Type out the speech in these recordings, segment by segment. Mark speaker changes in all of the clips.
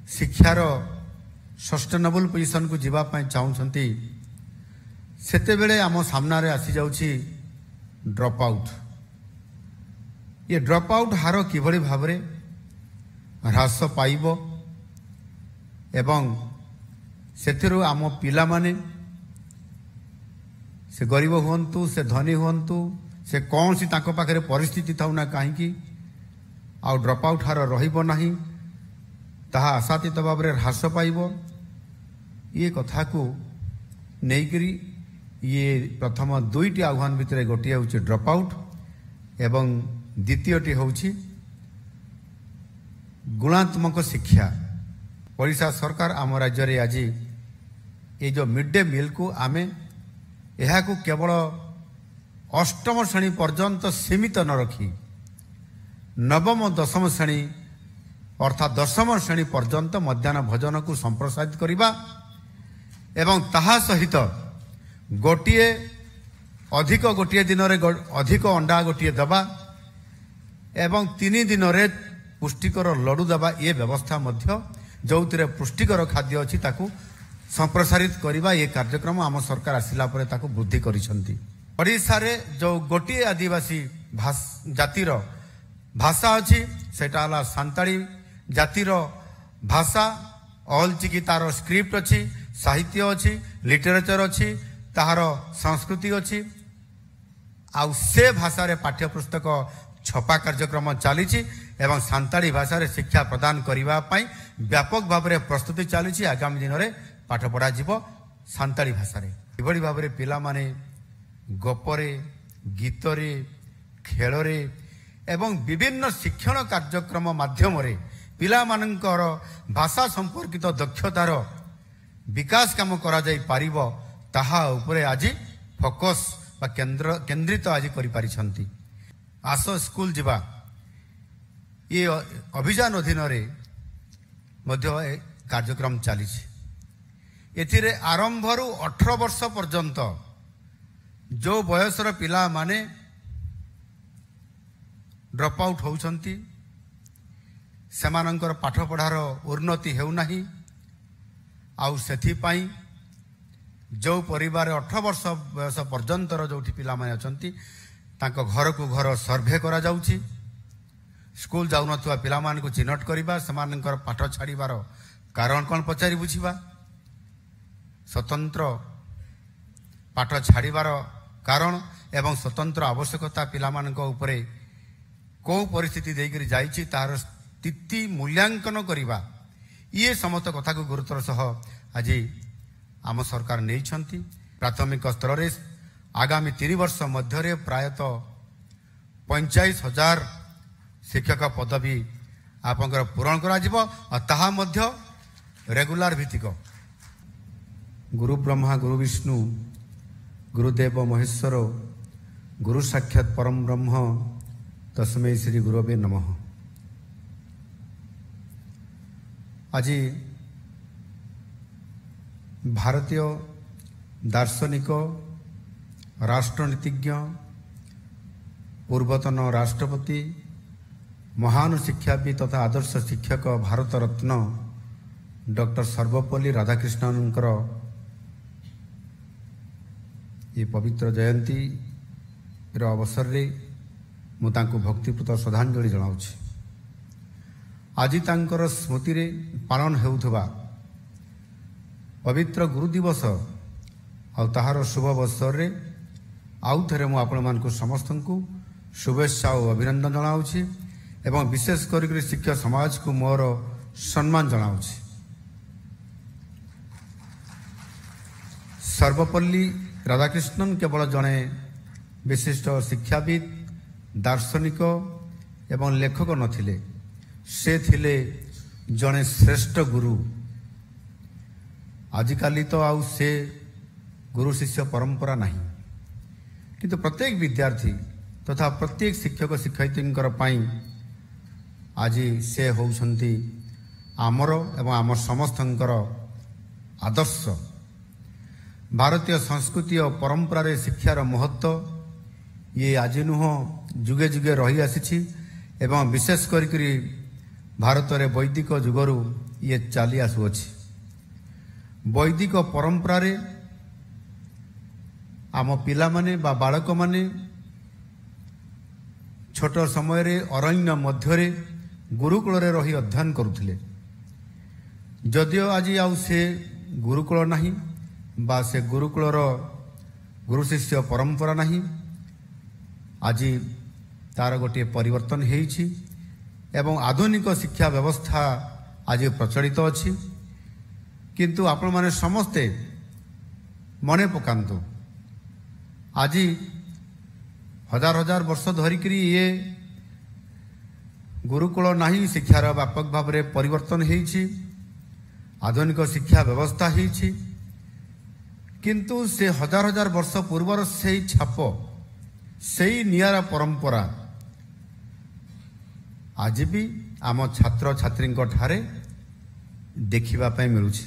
Speaker 1: शिक्षार sustainable position को जीवाई चाहूँगी सेते बेले आम सामने आसी जाउछि ड्रॉप आउट। ये ड्रॉप आउट हार किभଳି भाबरे ह्रास पाइब एवं सेथिरु आम पिला माने से गरीब हुंतु से धनी हुंतु से कौन सी ताको पाखरे परिस्थिति थाउ ना कहीं आउ ड्रॉप आउट हार रहिबो नाही ताहा आशातीत भाव में ह्रास पाइब। ये कथा को नेइकरी ये प्रथम दुईटी आह्वान भितर गोटे हूँ ड्रॉप आउट एवं द्वितीयटी हूँ गुणात्मक शिक्षा। ओडिशा सरकार आम राज्य में आज ये जो मिड डे मील को आमे यह को केवल अष्टम श्रेणी पर्यंत सीमित न रखी नवम दशम श्रेणी अर्थात दशम श्रेणी पर्यंत मध्याह्न भोजन को संप्रसारित करवा एवं ताहा सहित गोटे अधिक गोटे दिन अधिक अंडा गोटे दबा एवं 3 दिन रे पुष्टिकर लडू दबा ये व्यवस्था मध्य जो पुष्टिकर खाद्य अच्छी ताकू संप्रसारित करवा ये कार्यक्रम आम सरकार आसिला परे ताकू वृद्धि करिसंती। ओडिशा रे जो गोटे आदिवासी जातिर भाषा अच्छी सेटा हला सांताली जातिर भाषा अलची की तार स्क्रिप्ट अच्छी साहित्य अच्छी लिटरेचर अच्छी ताहार संस्कृति अच्छी आउ से भाषा रे पाठ्य पुस्तक छपा कार्यक्रम चली एवं सांताली भाषा रे शिक्षा प्रदान करने व्यापक भाव में प्रस्तुति चली। आगामी दिन में पाठ पढ़ा सांताली भाषा रे किभଳି भाव में पिला माने गपरे गीतरे खेलरे एवं विभिन्न शिक्षण कार्यक्रम माध्यम रे पिला मानकर भाषा संपर्कित दक्षतार विकास काम करा जाई पारिबो ताहा उपरे आज फोकस बा केंद्रित आज करि पारिछंती। आसो स्कूल जीवा ये अभियान अधीन रे मध्य कार्यक्रम चली एथिरे आरंभरू 18 वर्ष पर्यंत जो बयसर पिला माने ड्रॉप आउट होउछंती सेमानंकर पाठ पढ़ार उन्नति हेउनाही आउ सेथिपाई जो परिवार 18 वर्ष बयस पर्यंतर जो पिला माने अछंती तांको घर को घर सर्वे करा जाउची स्कूल जाउ नथुआ पिला मान को चिन्हट करबा सेमानंकर पाठ छाड़ीबार कारण कोन पचारि बुझिबा स्वतंत्र पाठ छाड़ीबार कारण एवं स्वतंत्र आवश्यकता पिला मानक उपरे को परिस्थिति देकर जाइछि तार स्थिति मूल्यांकन करवा ये समस्त कथा को गुरुतर सह आज आम सरकार नहीं प्राथमिक स्तर में आगामी 3 वर्ष मध्य प्रायतः 45,000 शिक्षक पदवी आपंकर पूरण करा रेगुलर भित्तिक गुरु ब्रह्मा गुरु विष्णु गुरुदेव महेश्वर गुरु साक्षात परम ब्रह्म तस्मै श्री गुरवे नमः। आज भारतीय दार्शनिक राष्ट्रनीतिज्ञ पूर्वतन राष्ट्रपति महान शिक्षाविद तथा आदर्श शिक्षक भारत रत्न डॉक्टर सर्वपल्ली राधाकृष्णनकर ये पवित्र जयंती अवसर रे मुझे भक्तिपूत श्रद्धांजलि जनाऊँ। आज तांकर स्मृति रे पालन हेउथबा पवित्र गुरु दिवस आउ ताहार शुभ अवसर रे आउ थरे मु आपण मानकु समस्त को शुभेच्छा और अभिनंदन जनाऊँ एवं विशेष कर शिक्षक समाज को मोर सम्मान जनाऊँ। सर्वपल्ली राधाकृष्णन केवल जड़े विशिष्ट शिक्षाविद दार्शनिक एवं लेखक नथिले से थिले जड़े श्रेष्ठ गुरु। आजिकाली तो आउ से गुरु शिष्य परंपरा नहीं किंतु प्रत्येक विद्यार्थी तथा प्रत्येक शिक्षक शिक्षयित्रींकर पाई आज से होउछंती आमर एवं आम समस्तंकर आदर्श। भारतीय संस्कृति और परंपरा रे शिक्षार महत्व ये आज नुह जुगे जुगे रही आसी एवं विशेष करी भारत रे वैदिक जुगरू ये चली आसुअछि। वैदिक परंपरा रे आम पिला माने बा बालक माने छोट समय रे अरण्य मध्य रे गुरुकुल रे रही अध्ययन करुथिले। जदियो आज आउ से गुरुकुल नहीं बा से गुरुकुलर गुरु शिष्य परंपरा नहीं, आज तार गोटे परिवर्तन होइछि एवं आधुनिक शिक्षा व्यवस्था आज प्रचलित अछि। किंतु आपण माने समस्ते मने पकांतु, आज हजार हजार वर्ष धरिकरी ये गुरुकुल नहीं शिक्षार व्यापक भाव में परिवर्तन होइछि, आधुनिक शिक्षा व्यवस्था होइछि। किंतु से हजार हजार वर्ष पूर्वर से छाप से नियारा परंपरा आज भी आम छात्र छात्री ठारे देखिबा पय मिलुछि।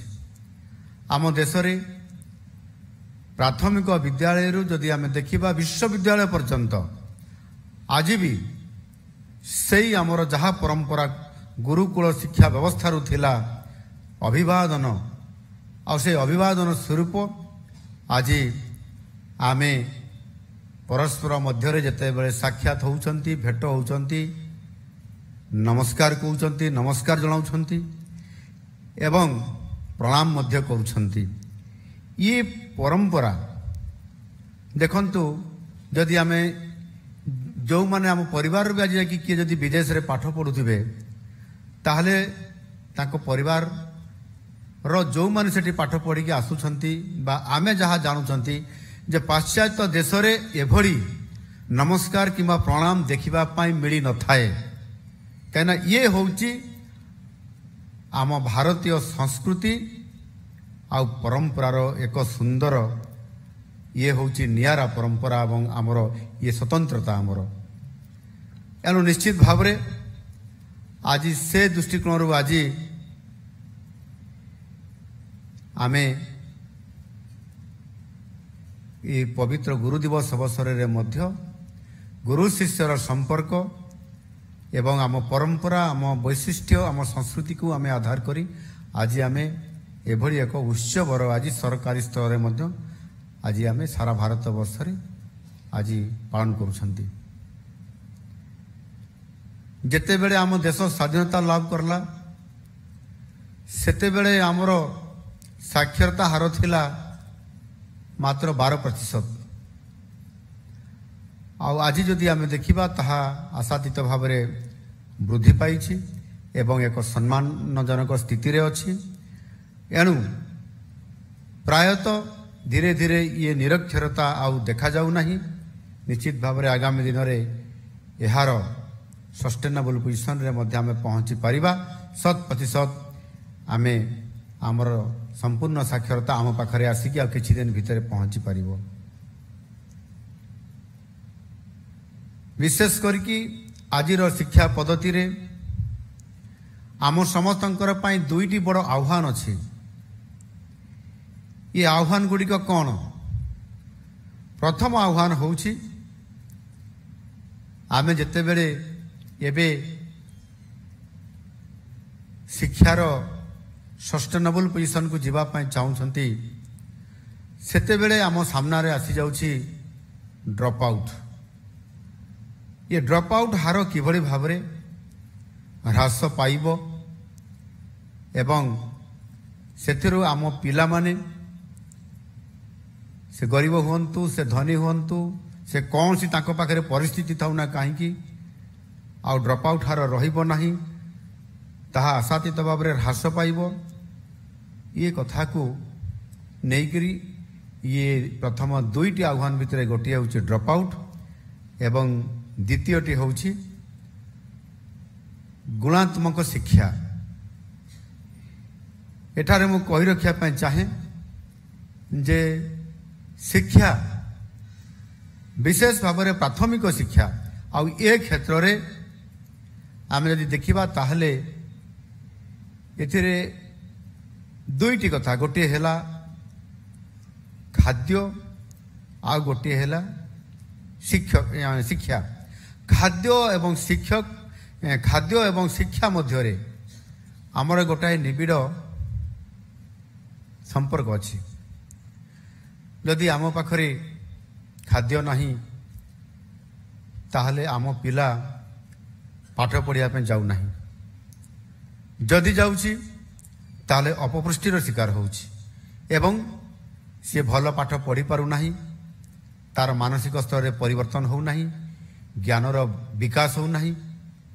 Speaker 1: आम देश रे प्राथमिक विद्यालय रु जदि आम देखिबा विश्वविद्यालय पर्यंत आज भी सेई आमर जहा परंपरा गुरुकुल शिक्षा व्यवस्था रु थिला अभिवादन आ से अभिवादन स्वरूप आज आमे परस्पर मध्य जेते बेले साक्षात होउछंती भेट होउछंती नमस्कार कहउछंती नमस्कार जणाउछंती एवं प्रणाम मध्य करुछंती। ये परंपरा देखंतु जदि आमे जो माने आम परिवार भी आज किए जदि विदेश रे पाठ पढ़ुथिबे ताहले ताको परिवार रो जो माने सेठी पाठ पढ़ी के आसुछंती बा आमे जहा जानुछंती जे पाश्चात्य देश रे एभली नमस्कार किंबा प्रणाम देखिबा पाई मिली न थाए। कहना ये होउची आम भारतीय संस्कृति आ परंपरार एक सुंदर ये होउची नियारा परंपरा एवं आमर ये स्वतंत्रता आमर। एनु निश्चित भाव रे आज से दृष्टिकोण आज आमे ये पवित्र गुरु दिवस अवसर रे मध्य गुरु शिष्यर संपर्क एवं आम परंपरा आम वैशिष्ट्य आम संस्कृति को आमे आधार करी आज आमे एभली एक उत्सवर आज सरकारी स्तर में मध्य आज आमे सारा भारत वर्ष रे आज पालन करुछंती। जेते बेले आम देश स्वाधीनता लाभ करला सेते बेले आमर साक्षरता हार थिला मात्र 12%। आज जदि आमे देखिबा ताहा आशातीत भाव में वृद्धि पाइछि एवं एक सम्मानजनक स्थिति रे अछि। एणु प्रायतः धीरे धीरे ये निरक्षरता आउ देखा जाऊ नहीं। निश्चित भाव में आगामी दिन में यार सस्टेनेबल पोजिशन रे मध्य आमे पहुंची पारिबा। 100% आमे आमर संपूर्ण साक्षरता आम पाखरे आसिकी आ किछि दिन भितर पहुंची पारिबो। विशेष करके आजिर शिक्षा पद्धति रे आम समस्तंकर पई दुईटी बड़ आह्वान अछि। ये आह्वान गुड़िक कौन? प्रथम आह्वान होउछि आमे जेते बेले एबे शिक्षार सस्टेनेबल पोजिशन को जीवा पाई चाहूछंती सेते बेले आम सामना रे आसी जाउछि ड्रॉप आउट। ये ड्रॉप आउट हार किभली भाव रे ह्रास पाइबो एवं सेथिरु आम पिला माने से गरीब हुंतु से धनी हुंतु से कौन सी ताको पाखरे परिस्थिति थाउ ना कहीं आ ड्रॉप आउट हार रहिबो नाही ताहा आशातीत भाव में ह्रास पाइबो। ये कथा को नेइकरी ये प्रथम दुईटी आह्वान भितर गोटे होउछि ड्रॉप आउट एवं द्वितीयटी होउछि गुणात्मक शिक्षा। एठारे मु कहि रखिया पय चाहे जे शिक्षा विशेष भाव में प्राथमिक शिक्षा आ ए क्षेत्र रे आमे यदि देखिबा ताहले एथिरे दुईटी कथा गोटे हेला खाद्य आ गोटे हेला शिक्षा। खाद्य एवं शिक्षा मध्य ଆମର ଗୋଟାଏ ନିବିଡ଼ ସମ୍ପର୍କ ଅଛି। ଯଦି ଆମ ପାଖରେ ଖାଦ୍ୟ ନାହିଁ ତାହେଲେ ଆମ ପିଲା ପାଠ ପଢ଼ିବା ପାଇଁ ଯାଉନାହିଁ। ଯଦି ଯାଉଛି ତାହେଲେ ଅପପୁଷ୍ଟିର ଶିକାର ହେଉଛି ଏବଂ ସେ ଭଲ ପାଠ ପଢ଼ିପାରୁନାହିଁ, ତାର ମାନସିକ ସ୍ତରରେ ପରିବର୍ତ୍ତନ ହେଉନାହିଁ, ଜ୍ଞାନର ବିକାଶ ହେଉନାହିଁ।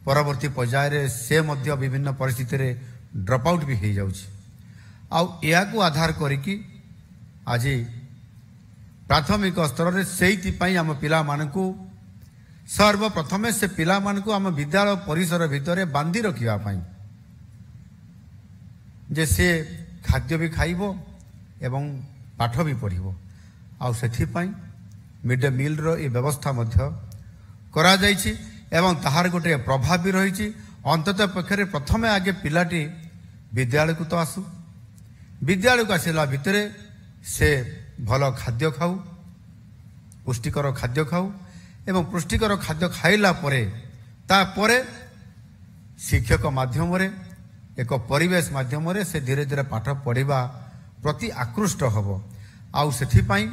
Speaker 1: ପରବର୍ତ୍ତୀ ପର୍ଯ୍ୟାୟରେ ସେ ମଧ୍ୟ ବିଭିନ୍ନ ପରିସ୍ଥିତିରେ ଡ୍ରପ୍ ଆଉଟ୍ ବି ହୋଇଯାଉଛି। ଆଉ ଏହାକୁ ଆଧାର କରିକି ଆଜି ପ୍ରାଥମିକ ସ୍ତରରେ ସେଇଥିପାଇଁ ଆମ ପିଲାମାନଙ୍କୁ ସର୍ବପ୍ରଥମେ ସେ ପିଲାମାନଙ୍କୁ ଆମ ବିଦ୍ୟାଳୟ ପରିସର ଭିତରେ ବାନ୍ଧି ରଖିବା ପାଇଁ ଯେ ସେ ଖାଦ୍ୟ ବି ଖାଇବ ଏବଂ ପାଠ ବି ପଢ଼ିବ। ଆଉ ସେଥିପାଇଁ ମିଡ୍ ଡେ ମିଲ୍ର ଏ ବ୍ୟବସ୍ଥା ମଧ୍ୟ କରାଯାଇଛି ଏବଂ ତାହାର ଗୋଟିଏ ପ୍ରଭାବ ବି ରହିଛି। ଅନ୍ତତଃ ପକ୍ଷରେ ପ୍ରଥମେ ଆଗେ ପିଲାଟି ବିଦ୍ୟାଳୟକୁ ତ ଆସୁ, ବିଦ୍ୟାଳୟକୁ ଆସିଲା ଭିତରେ ସେ ଭଲ ଖାଦ୍ୟ ଖାଉ, ପୁଷ୍ଟିକର ଖାଦ୍ୟ ଖାଉ ଏବଂ ପୁଷ୍ଟିକର ଖାଦ୍ୟ ଖାଇଲା ପରେ ତାପରେ ଶିକ୍ଷକ ମାଧ୍ୟମରେ ଏକ ପରିବେଶ ମାଧ୍ୟମରେ ସେ ଧୀରେ ଧୀରେ ପାଠ ପଢ଼ିବା ପ୍ରତି ଆକୃଷ୍ଟ ହେବ। ଆଉ ସେଥିପାଇଁ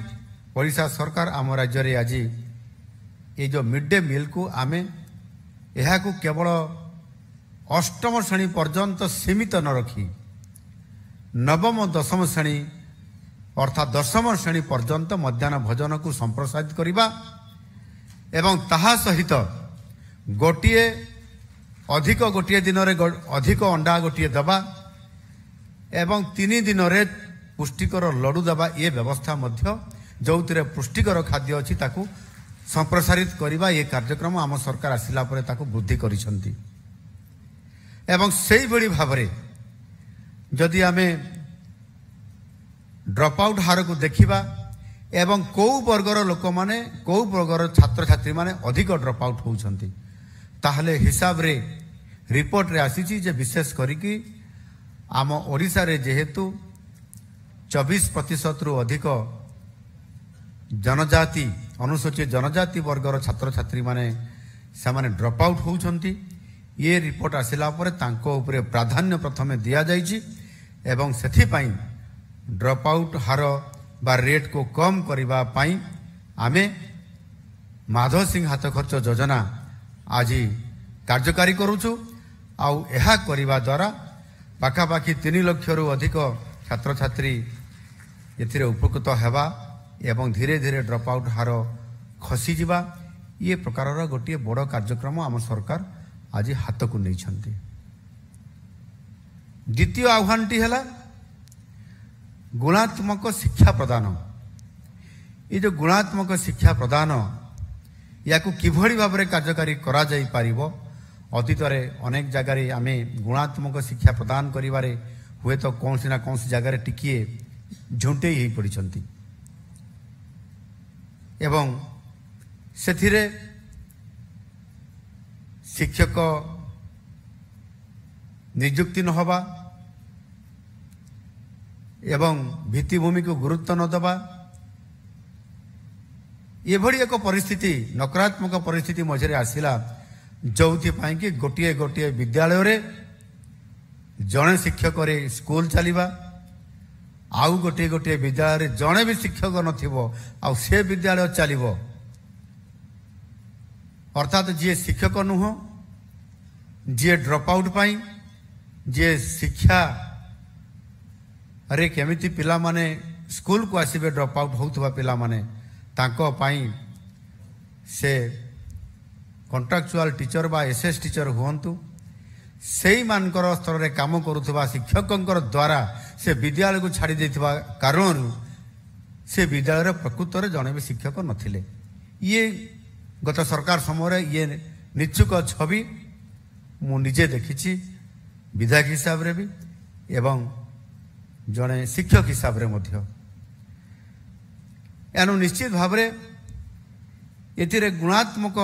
Speaker 1: ଓଡ଼ିଶା ସରକାର ଆମ ରାଜ୍ୟରେ ଆଜି ଏ ଯେଉଁ ମିଡ୍ ଡେ ମିଲ୍କୁ ଆମେ ଏହାକୁ କେବଳ ଅଷ୍ଟମ ଶ୍ରେଣୀ ପର୍ଯ୍ୟନ୍ତ ସୀମିତ ନ ରଖି ନବମ ଦଶମ ଶ୍ରେଣୀ ଅର୍ଥାତ୍ ଦଶମ ଶ୍ରେଣୀ ପର୍ଯ୍ୟନ୍ତ ମଧ୍ୟାହ୍ନ ଭୋଜନକୁ ସମ୍ପ୍ରସାରିତ କରିବା ଏବଂ ତାହା ସହିତ ଗୋଟିଏ ଦିନରେ ଅଧିକ ଅଣ୍ଡା ଗୋଟିଏ ଦେବା ଏବଂ 3 ଦିନରେ ପୁଷ୍ଟିକର ଲଡ଼ୁ ଦେବା, ଏ ବ୍ୟବସ୍ଥା ମଧ୍ୟ ଯେଉଁଥିରେ ପୁଷ୍ଟିକର ଖାଦ୍ୟ ଅଛି ତାକୁ ସମ୍ପ୍ରସାରିତ କରିବା, ଏ କାର୍ଯ୍ୟକ୍ରମ ଆମ ସରକାର ଆସିଲା ପରେ ତାକୁ ବୃଦ୍ଧି କରିଛନ୍ତି। ଏବଂ ସେଇଭଳି ଭାବରେ ଯଦି ଆମେ ଡ୍ରପ୍ ଆଉଟ୍ ହାରକୁ ଦେଖିବା ଏବଂ କେଉଁ ବର୍ଗର ଲୋକମାନେ, କେଉଁ ବର୍ଗର ଛାତ୍ରଛାତ୍ରୀମାନେ ଅଧିକ ଡ୍ରପ୍ ଆଉଟ୍ ହେଉଛନ୍ତି, ତାହେଲେ ହିସାବରେ ରିପୋର୍ଟରେ ଆସିଛି ଯେ ବିଶେଷ କରିକି ଆମ ଓଡ଼ିଶାରେ ଯେହେତୁ 24%ରୁ ଅଧିକ ଜନଜାତି, ଅନୁସୂଚିତ ଜନଜାତି ବର୍ଗର ଛାତ୍ରଛାତ୍ରୀମାନେ ସେମାନେ ଡ୍ରପ୍ ଆଉଟ୍ ହେଉଛନ୍ତି। ଏ ରିପୋର୍ଟ ଆସିଲା ପରେ ତାଙ୍କ ଉପରେ ପ୍ରାଧାନ୍ୟ ପ୍ରଥମେ ଦିଆଯାଇଛି ଏବଂ ସେଥିପାଇଁ ଡ୍ରପ୍ ଆଉଟ୍ ହାର ବା ରେଟ୍କୁ କମ୍ କରିବା ପାଇଁ ଆମେ ମାଧବ ସିଂ ହାତ ଖର୍ଚ୍ଚ ଯୋଜନା ଆଜି କାର୍ଯ୍ୟକାରୀ କରୁଛୁ। ଆଉ ଏହା କରିବା ଦ୍ୱାରା ପାଖାପାଖି 3 ଲକ୍ଷରୁ ଅଧିକ ଛାତ୍ରଛାତ୍ରୀ ଏଥିରେ ଉପକୃତ ହେବା ଏବଂ ଧୀରେ ଧୀରେ ଡ୍ରପ୍ ଆଉଟ୍ ହାର ଖସିଯିବା, ଏ ପ୍ରକାରର ଗୋଟିଏ ବଡ଼ କାର୍ଯ୍ୟକ୍ରମ ଆମ ସରକାର ଆଜି ହାତକୁ ନେଇଛନ୍ତି। ଦ୍ୱିତୀୟ ଆହ୍ୱାନଟି ହେଲା ଗୁଣାତ୍ମକ ଶିକ୍ଷା ପ୍ରଦାନ। ଏ ଯେଉଁ ଗୁଣାତ୍ମକ ଶିକ୍ଷା ପ୍ରଦାନ, ୟାକୁ କିଭଳି ଭାବରେ କାର୍ଯ୍ୟକାରୀ କରାଯାଇପାରିବ। ଅତୀତରେ ଅନେକ ଜାଗାରେ ଆମେ ଗୁଣାତ୍ମକ ଶିକ୍ଷା ପ୍ରଦାନ କରିବାରେ ହୁଏତ କୌଣସି ନା କୌଣସି ଜାଗାରେ ଟିକିଏ ଝୁଣ୍ଟେଇ ହୋଇପଡ଼ିଛନ୍ତି ଏବଂ ସେଥିରେ ଶିକ୍ଷକ ନିଯୁକ୍ତି ନ ହେବା ଏବଂ ଭିତ୍ତିଭୂମିକୁ ଗୁରୁତ୍ୱ ନ ଦେବା, ଏଭଳି ଏକ ପରିସ୍ଥିତି, ନକାରାତ୍ମକ ପରିସ୍ଥିତି ମଝିରେ ଆସିଲା, ଯେଉଁଥିପାଇଁ କି ଗୋଟିଏ ଗୋଟିଏ ବିଦ୍ୟାଳୟରେ ଜଣେ ଶିକ୍ଷକରେ ସ୍କୁଲ ଚାଲିବା, ଆଉ ଗୋଟିଏ ଗୋଟିଏ ବିଦ୍ୟାଳୟରେ ଜଣେ ବି ଶିକ୍ଷକ ନଥିବ ଆଉ ସେ ବିଦ୍ୟାଳୟ ଚାଲିବ। ଅର୍ଥାତ୍ ଯିଏ ଶିକ୍ଷକ ନୁହଁ, ଯିଏ ଡ୍ରପ୍ ଆଉଟ୍ ପାଇଁ, ଯିଏ ଶିକ୍ଷାରେ କେମିତି ପିଲାମାନେ ସ୍କୁଲକୁ ଆସିବେ ଡ୍ରପ୍ ଆଉଟ୍ ହେଉଥିବା ପିଲାମାନେ, ତାଙ୍କ ପାଇଁ ସେ କଣ୍ଟ୍ରାକ୍ଚୁଆଲ ଟିଚର ବା ଏସ୍ଏସ୍ ଟିଚର ହୁଅନ୍ତୁ, ସେଇମାନଙ୍କର ସ୍ତରରେ କାମ କରୁଥିବା ଶିକ୍ଷକଙ୍କର ଦ୍ୱାରା ସେ ବିଦ୍ୟାଳୟକୁ ଛାଡ଼ି ଦେଇଥିବା କାରଣରୁ ସେ ବିଦ୍ୟାଳୟରେ ପ୍ରକୃତରେ ଜଣେ ବି ଶିକ୍ଷକ ନଥିଲେ। ଇଏ ଗତ ସରକାର ସମୟରେ ଇଏ ନିଶ୍ଚୁକ ଛବି ମୁଁ ନିଜେ ଦେଖିଛି, ବିଧାୟକ ହିସାବରେ ବି ଏବଂ ଜଣେ ଶିକ୍ଷକ ହିସାବରେ ମଧ୍ୟ। ଏଣୁ ନିଶ୍ଚିତ ଭାବରେ ଏଥିରେ ଗୁଣାତ୍ମକ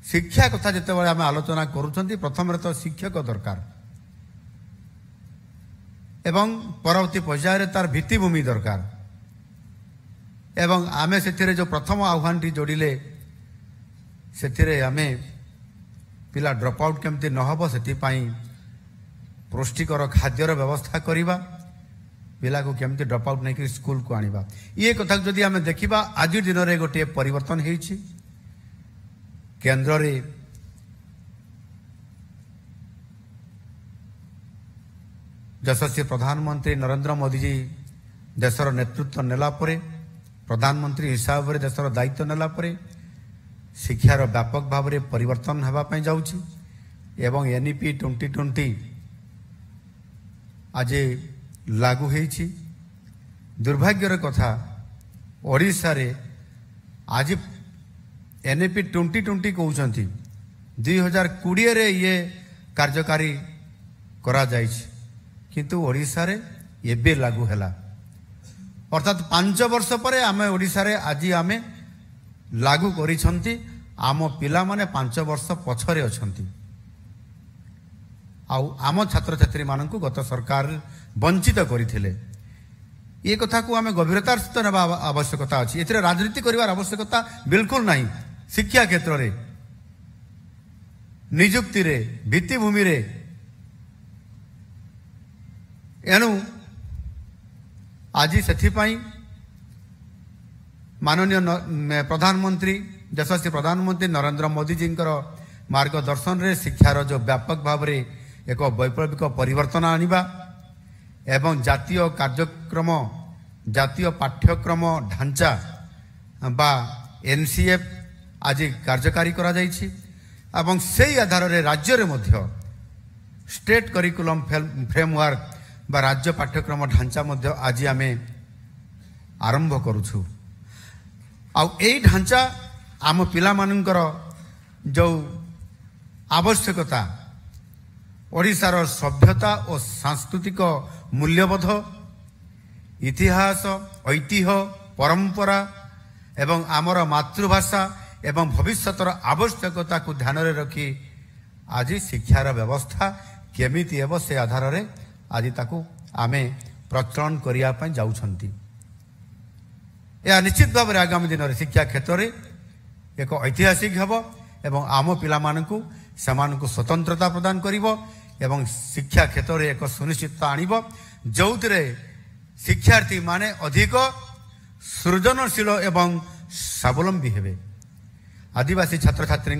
Speaker 1: ଶିକ୍ଷା କଥା ଯେତେବେଳେ ଆମେ ଆଲୋଚନା କରୁଛନ୍ତି, ପ୍ରଥମରେ ତ ଶିକ୍ଷକ ଦରକାର ଏବଂ ପରବର୍ତ୍ତୀ ପର୍ଯ୍ୟାୟରେ ତାର ଭିତ୍ତିଭୂମି ଦରକାର। ଏବଂ ଆମେ ସେଥିରେ ଯେଉଁ ପ୍ରଥମ ଆହ୍ୱାନଟି ଯୋଡ଼ିଲେ, ସେଥିରେ ଆମେ ପିଲା ଡ୍ରପ୍ ଆଉଟ୍ କେମିତି ନ ହେବ ସେଥିପାଇଁ पुष्टिकर खाद्यर व्यवस्था करवा पिला को केमती ड्रप आउट नहीं स्कूल को आनिबा ये कथा जदि आम देखा आज दिन में गोटे परिवर्तन होइछि केंद्र रे यशस्वी प्रधानमंत्री नरेंद्र मोदी जी देशर नेतृत्व नेला परे प्रधानमंत्री हिसाब से देशर दायित्व नेला परे शिक्षार व्यापक भाव में परिवर्तन होगापी जाऊँगी एवं एनईपी 2020 आज लागू होइछि दुर्भाग्यर कथा ओडिशा रे आज एनईपी 2020 कहउछंती 2020 रे ये कार्यकारी करा जाइछि किंतु ओडिशा रे एबे लागू हैला अर्थात 5 वर्ष पर आम ओडिशा रे आज आम लागू करिछंती आम पिला माने 5 वर्ष पछरे अछंती आम छात्र छात्री मानक गत सरकार वंचित करथिले ये कथा को आम गभीरतार सहित नेबा आवश्यकता अछि एथिरे राजनीति करिवार आवश्यकता बिल्कुल नहीं शिक्षा क्षेत्र रे नियुक्ति रे भित्तिभूमि रे एणु आज से माननीय प्रधानमंत्री यशस्वी प्रधानमंत्री नरेंद्र मोदी जी मार्गदर्शन रे शिक्षार जो व्यापक भाव में एक वैप्लविक परिवर्तन आनिबा एवं जातीय कार्यक्रम जातीय पाठ्यक्रम ढांचा बा एनसीएफ आज कार्यकारी करा जाइछि एवं सेही आधार रे राज्य रे मध्य स्टेट करिकुलम फ्रेमवर्क बा राज्य पाठ्यक्रम ढांचा मध्य आज आमे आरंभ करूछु एई ढांचा आम पिला मानकर जो आवश्यकता ओडिशार सभ्यता और सांस्कृतिक मूल्यबोध इतिहास ऐतिह्य परंपरा एवं आमर मातृभाषा एवं भविष्यतर आवश्यकता को ध्यान रे रखी आज शिक्षार व्यवस्था केमिति हेबो से आधार रे आज ताकू आमे प्रचलन करिया पय जाउछंती या निश्चित भाव में आगामी दिन में शिक्षा क्षेत्र में एक ऐतिहासिक हेबो एवं आम पिला मानकू समानकू स्वतंत्रता प्रदान करिवो एवं शिक्षा क्षेत्र में एक सुनिश्चितता आनिबो जोउतरे शिक्षार्थी माने अधिक सृजनशील एवं स्वावलंबी हेबे आदिवासी छात्र छात्री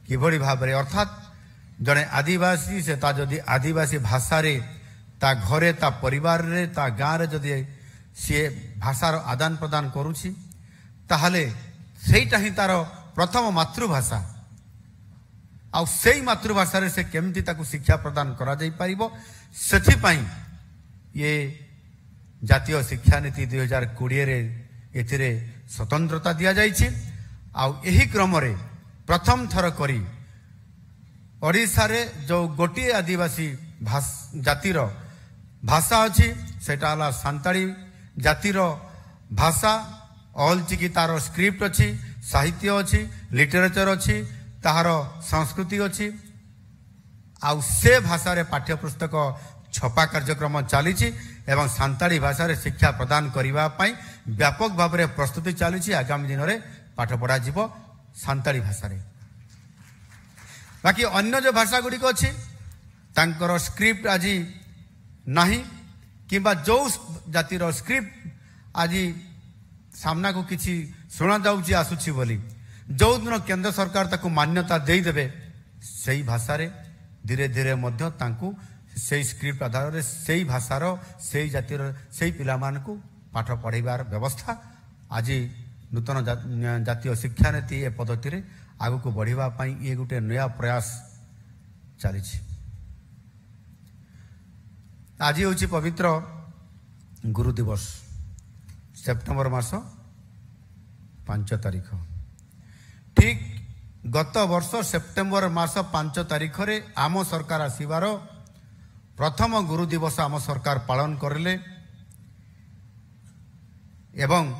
Speaker 1: किभली भाव में अर्थात जड़े आदिवासी से ता जदि आदिवासी भाषा रे ता घरे ता परिवार रे ता गाँव रे जदि सी भाषार आदान प्रदान करुछि ताहले सेईटा ही तार प्रथम मातृभाषा आउ सेई मातृभाषा रे से केमती ताकू शिक्षा प्रदान करा जाई परिबो सेथि पई ये जातीय शिक्षा नीति 2020 रे एथिरे स्वतंत्रता दिया जाइछि आउ एही क्रम रे प्रथम थर करी ओडिशा रे जो गोटे आदिवासी जातिर भाषा अच्छी सेटा हला सांताली जातिर भाषा ऑल चिकी तार स्क्रिप्ट अच्छी साहित्य अच्छी लिटरेचर अच्छी ताहार संस्कृति अच्छी आउ से भाषा रे पाठ्य पुस्तक छपा कार्यक्रम चली एवं सांताली भाषा रे शिक्षा प्रदान करबा पई व्यापक भाव में प्रस्तुति चली आगामी दिन में पाठ पढ़ा जीवो सांताली भाषा रे बाकी अन्य जो भाषा गुड़िक अच्छी तांकर स्क्रिप्ट आज नहीं किंबा जो जातिर स्क्रिप्ट आज सामना को किसी शुणा जाऊँगी आसुची बोली जो दिन केंद्र सरकार ताकू मान्यता देदेवे से भाषा रे धीरे धीरे मध्य तांकू से स्क्रिप्ट आधार रे से भाषार से जातिर से पिला मानकू पाठ पढ़ाइबार व्यवस्था आज नूतन जातीय शिक्षा नीति ए पद्धति रे आगु को बढ़िबा पई ये गुटे नया प्रयास चली आज होची पवित्र गुरु दिवस सेप्टेम्बर मास 5 तारीख ठीक गत वर्ष सेप्टेम्बर मास 5 तारीख रे आम सरकार आसीबार प्रथम गुरु दिवस आम सरकार पालन करले एवं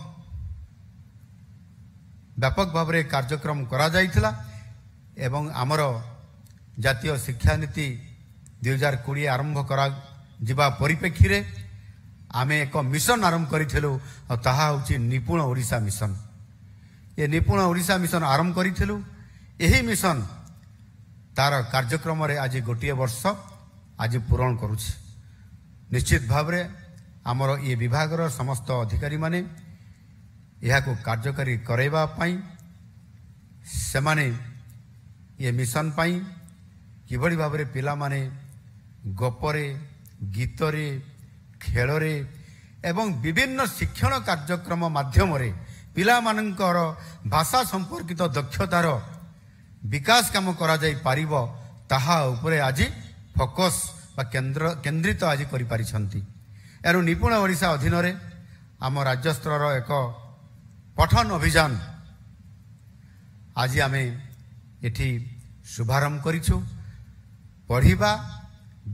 Speaker 1: व्यापक भाव में कार्यक्रम करा जाइथिला एवं आमर जातीय शिक्षा नीति 2020 आरंभ करा जिबा परिप्रेक्षी रे आमे एक मिशन आरंभ करिथिलु आ ताहा होची निपुण ओडिशा मिशन ये निपुण ओडिशा मिशन आरंभ करिथिलु एही मिशन तार कार्यक्रम रे आज गोटिए वर्ष आज पूरण करुछि। निश्चित भावरे आमर ये विभागर समस्त अधिकारी माने यहाको कार्यकारी करैबा पई सेमाने ये मिशन पई किभଳି भावरे पिला माने गपरे गीतरे खेलरे एवं विभिन्न शिक्षण कार्यक्रम माध्यम रे पिला मानकर भाषा संपर्कित दक्षतार विकास काम करा जाई पारिबो ताहा उपरे आज फोकस बा केंद्रित आज करि पारिछंती। एनु निपुण ओडिशा अधीन रे आम राज्य स्तर एक पठन अभियान आज आमे एठी शुभारंभ करिछु। पढ़िबा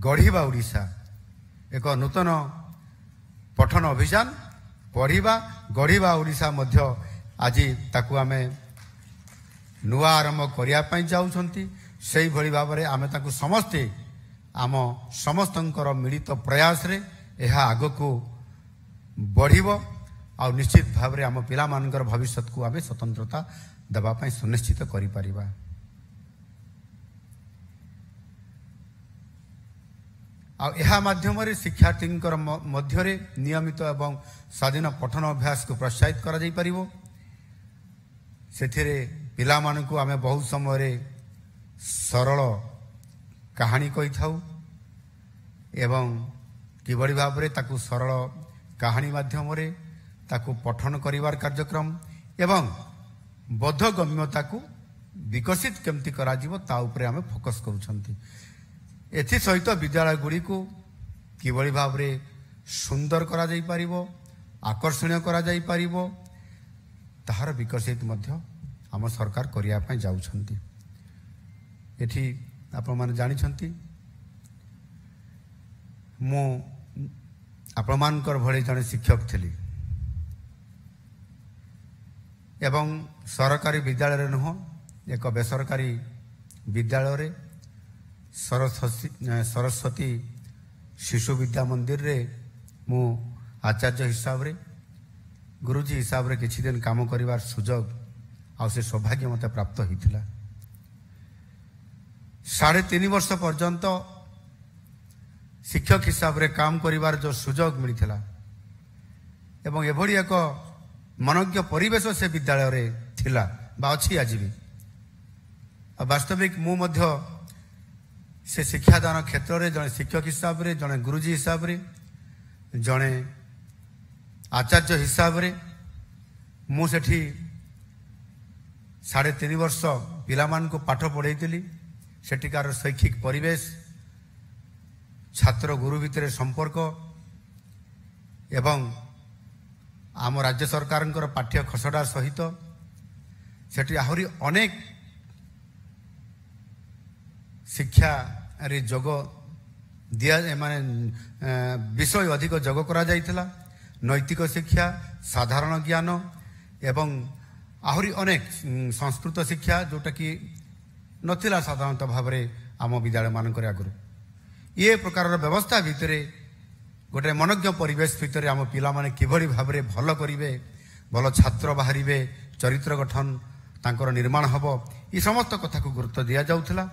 Speaker 1: गढ़िबा ओडिशा एक नूतन पठन अभियान पढ़िबा गढ़िबा ओडिशा मध्य आज ताकू आमे नुआ आरंभ करिया पई जाउछंती। सेही भली भाबरे आमे ताकू समस्ते आम समस्तंकर मिलित प्रयास रे एहा आगको बढ़िबो आ निश्चित भाबरे आम पिला मानकर भविष्य को आमे स्वतंत्रता देबा पई सुनिश्चित करि परिबा। आ एहा माध्यम रे शिक्षार्थींकर मध्य रे नियमित एवं स्वाधीन पठन अभ्यास को प्रोत्साहित करा जाई परिबो। सेथिरे पिला मानकु आमे बहुत समय रे सरल कहानी कहि थाउ एवं किबड़ी भाव रे ताकु सरल कहानी माध्यम रे ताकु पठन करिवार कार्यक्रम एवं बोधगम्यता को विकसित केमती करा जिवो ता उपरे आमे फोकस करूछंती। एथि सहित विद्यालय गुड़ी को किबड़ी भाव रे सुंदर करा जाई परिबो आकर्षणीय करा जाई परिबो ताहार विकसित मध्य आम सरकार करिया पई जाउछंती। एथि आपण माने जानि छंती मो आपण मानकर भले जने शिक्षक थिली एवं सरकारी विद्यालय रे नहो एक बेसरकारी विद्यालय रे सरस्वती शिशु विद्या मंदिर रे मु आचार्य हिसाब रे गुरुजी हिसाब रे किछि दिन काम करिवार सुजोग आ से सौभाग्य मते प्राप्त होइथिला। 3.5 वर्ष पर्यंत शिक्षक हिसाब रे काम करिवार जो सुजोग मिलिथिला एवं एभली एक मनोज्ञ परिवेश से विद्यालय रे थिला बा अछि आज भी। वास्तविक मु मध्य से शिक्षादान क्षेत्र रे जने शिक्षक हिसाब रे जने गुरुजी हिसाब रे जने आचार्य हिसाब रे मु सेठी 3.5 वर्ष पिला मान को पाठ पढ़ाई सेठिकार शैक्षिक परिवेश छात्र गुरु भितर संपर्क एवं आम राज्य सरकार पाठ्य खसड़ा सहित सेठी आहुरी अनेक शिक्षा रे जोग दिया माने विषय अधिक जोग करा जाइथिला। नैतिक शिक्षा साधारण ज्ञान एवं आहुरी अनेक संस्कृत शिक्षा जोटा कि नथिला साधारणतः भाव आम विद्यालय मानकर आगुरी ये प्रकार व्यवस्था भितर गोटे मनोज्ञ परिवेश भितर आम पिला माने किभली भाव भल करिवे भल छात्र बाहरिवे चरित्र गठन तांकर निर्माण हबो ये समस्त कथा को गुरुत्व दिया जाउथिला।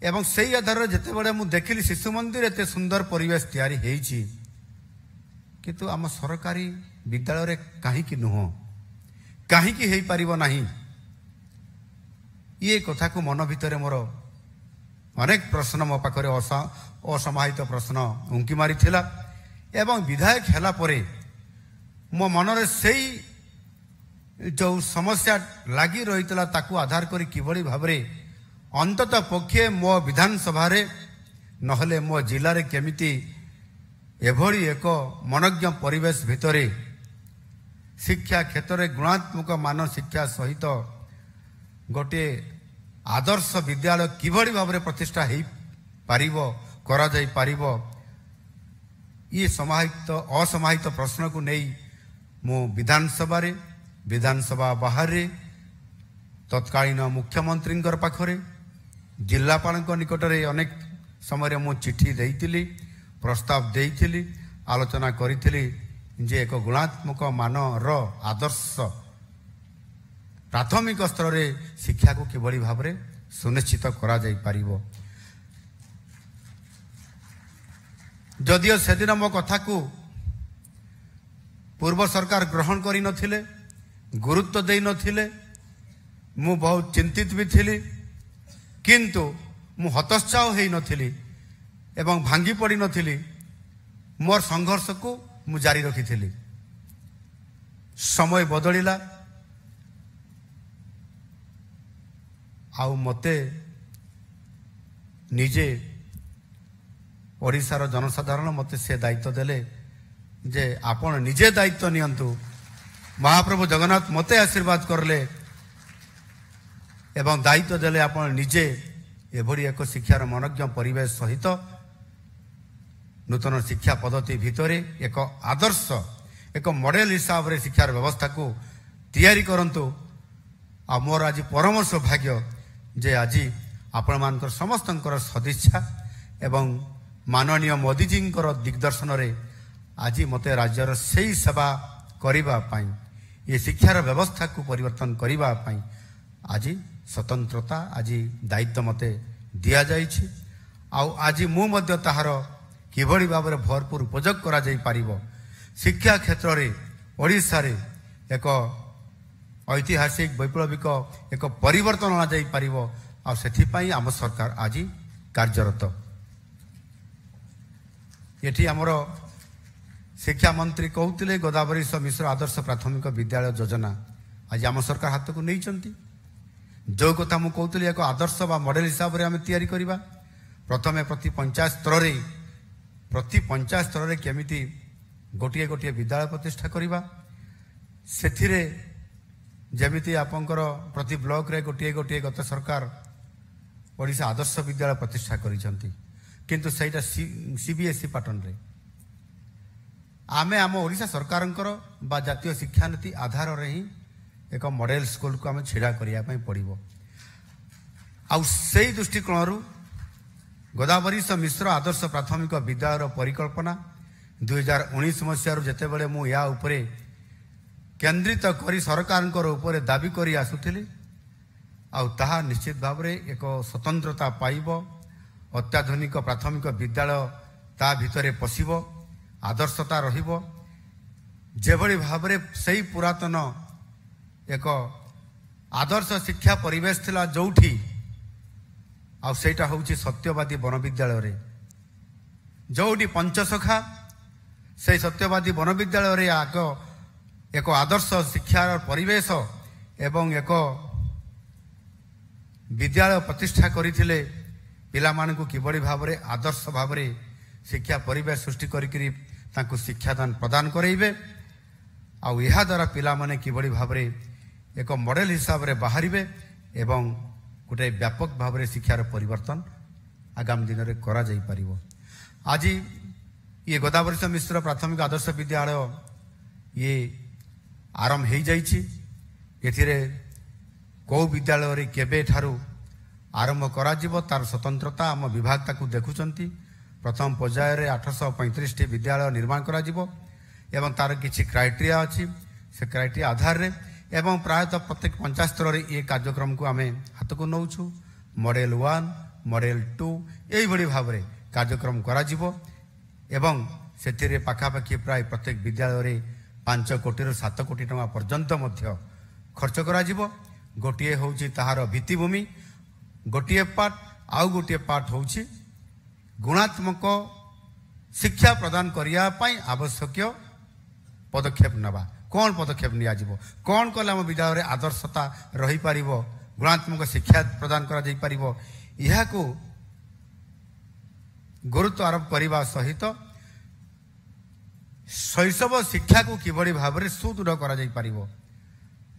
Speaker 1: एवं सेही आधार जेते बडे मु देखिली शिशु मंदिर एते सुंदर परिवेश तैयारी हेइची किंतु आम सरकारी विद्यालय रे काहे कि नुह काहे कि हेई परिबो नाही ये कथा को मन भितर मोर अनेक प्रश्न मो पाखरे असमाहित प्रश्न उंकी मारी थिला एवं विधायक हेला परे मो मनरे सेही जो समस्या लागी रहितला ताकू आधार करी किभली भाबरे अंततः पक्षे मो विधानसभा रे नहले मो जिल्ला रे केमिति एभली एक मनोज्ञ परिवेश भितरे शिक्षा क्षेत्र में गुणात्मक मान शिक्षा सहित गोटे आदर्श विद्यालय किभली भाव में प्रतिष्ठा हो पारिबो करा जाई पारिबो ये समाहित असमाहित प्रश्न को नहीं मु विधानसभा बाहर रे तत्कालीन मुख्यमंत्री पाखरे जिलापाल निकट में अनेक समय मु चिठी देइतिली प्रस्ताव देइतिली आलोचना करितिली जे एक गुणात्मक मान आदर्श प्राथमिक स्तर रे शिक्षा को किभली भाव में सुनिश्चित करा जाई पारिबो जदिओ सेदिन मो कथा को पूर्व सरकार ग्रहण करी नथिले, गुरुत्व दे नथिले, मु बहुत चिंतित भी थिली, किंतु मु हतोत्साह होई नथिली एवं भांगी पड़ी नथिली। मोर संघर्ष को मु जारी रखिथिली। समय बदलिला आउ मते निजे ओडिशार जनसाधारण मते से दायित्व देले जे आपण निजे दायित्व नियंतु। महाप्रभु जगन्नाथ मते आशीर्वाद करले एवं दायित्व देले आपण निजे एभली एक शिक्षार मनोज्ञ परिवेश सहित नूतन शिक्षा पद्धति भितर एक आदर्श एक मॉडल हिसाब रे शिक्षार व्यवस्था को तैयारी करंतु। आ मोर आज परम सौभाग्य जे आज आपण मानकर समस्तंकर सदिच्छा एवं माननीय मोदी जी दिग्दर्शन रे आज मते राज्यर सही सेवा करिबा पाई ये शिक्षार व्यवस्था को परिवर्तन करिबा पाई आज स्वतंत्रता आज दायित्व मते दिया जाइछि। आउ आज मु मध्य ताहार किभଳି भाବରେ भरपूर उपयोग करा जाई पारिबो। शिक्षा क्षेत्र रे ओडिसा रे एक ऐतिहासिक वैप्लविक एक परिवर्तन आ जाई पारिबो। आ सेथि पई आम सरकार आज कार्यरत। एठी हमरो शिक्षा मंत्री कहउतिले गोदावरी मिश्र आदर्श प्राथमिक विद्यालय योजना आज आम सरकार हाथ को नहीं चंती। जो कथा मु कहउतिले एक आदर्श बा मॉडल हिसाब रे हम तैयारी करिबा। प्रथमे प्रति पंचायत स्तर रे केमिति गोटिए गोटिए विद्यालय प्रतिष्ठा करिबा। सेथिरे जेमिति आपनकर प्रति ब्लॉक रे गोटिए गोटिए गत सरकार ओडिशा आदर्श विद्यालय प्रतिष्ठा करिसंती, किंतु सेटा सीबीएसई पैटर्न रे आमे आम ओडिशा सरकारंकर बा जातीय शिक्षा नीति आधार रे ही एक मॉडल स्कूल को आम छिड़ा करिया पई पड़िबो। आउ सेही दृष्टिकोणरू गोदावरी मिश्र आदर्श प्राथमिक विद्यालय परिकल्पना 2019 मसीहारू जेतेबेले मु या उपरे केंद्रित करी सरकारंकर उपरे दाबी करी आसुथिली। आउ ताहा निश्चित भावरे एक स्वतंत्रता पाइबो। अत्याधुनिक प्राथमिक विद्यालय ता भितरे पशिबो, आदर्शता रहिबो। जेभଳି भावरे सही पुरातन एक आदर्श शिक्षा परिवेश थिला जोठी आ सेटा होउची सत्यवादी वन विद्यालय रे जोठी पंचसखा से सत्यवादी वन विद्यालय रे आग एक आदर्श शिक्षार परिवेश एवं एक विद्यालय प्रतिष्ठा करिथिले। पिला मानकु किबळी भावरे आदर्श भावरे शिक्षा परिवेश सृष्टि करिकरी तांकु शिक्षादान प्रदान करइबे। आ यहा द्वारा पिला माने किबळी भावरे एक मॉडल हिसाब रे बाहरिबे एवं गोटे व्यापक भावरे शिक्षार परिवर्तन आगामी दिन में करा जाई परिबो। आज ये गोदावरी मिश्र प्राथमिक आदर्श विद्यालय ये आरंभ हो जाइछि। एथिरे कौ विद्यालय रे केबे ठारू आरंभ करा जिवो तार स्वतंत्रता आम विभाग ताकू देखुचंती। प्रथम पर्याय रे 835 टी विद्यालय निर्माण करा जिवो एवं तार किछि क्राइटेरिया अछि। से क्राइटेरिया आधार रे एवं प्रायतः प्रत्येक पंचायत स्तर रे ये कार्यक्रम को आमे हाथ को नौछु। मॉडल 1 मॉडल 2 एई बड़ी भाव रे कार्यक्रम करा जिवो एवं सेथिरे पाखापाखि प्राय प्रत्येक विद्यालय रे 5 कोटी रु 7 कोटी टका पर्यंत मध्य खर्च करा जिवो। गोटिए होउची ताहार भित्तिभूमि गोटिए पार्ट आउ गोटिए पार्ट होउची गुणात्मक शिक्षा प्रदान करिया पई आवश्यक पदक्षेप नबा। कौन पदक्षेप निया जिवो, कौन कले आम विद्यालय रे आदर्शता रही पारिबो, गुणात्मक शिक्षा प्रदान करा जाई पारिबो, यहा को गुरुत्व आरोप करने सहित शैशव शिक्षा को किभଳି भाବରେ सुदृढ़ करा जाई पारिबो,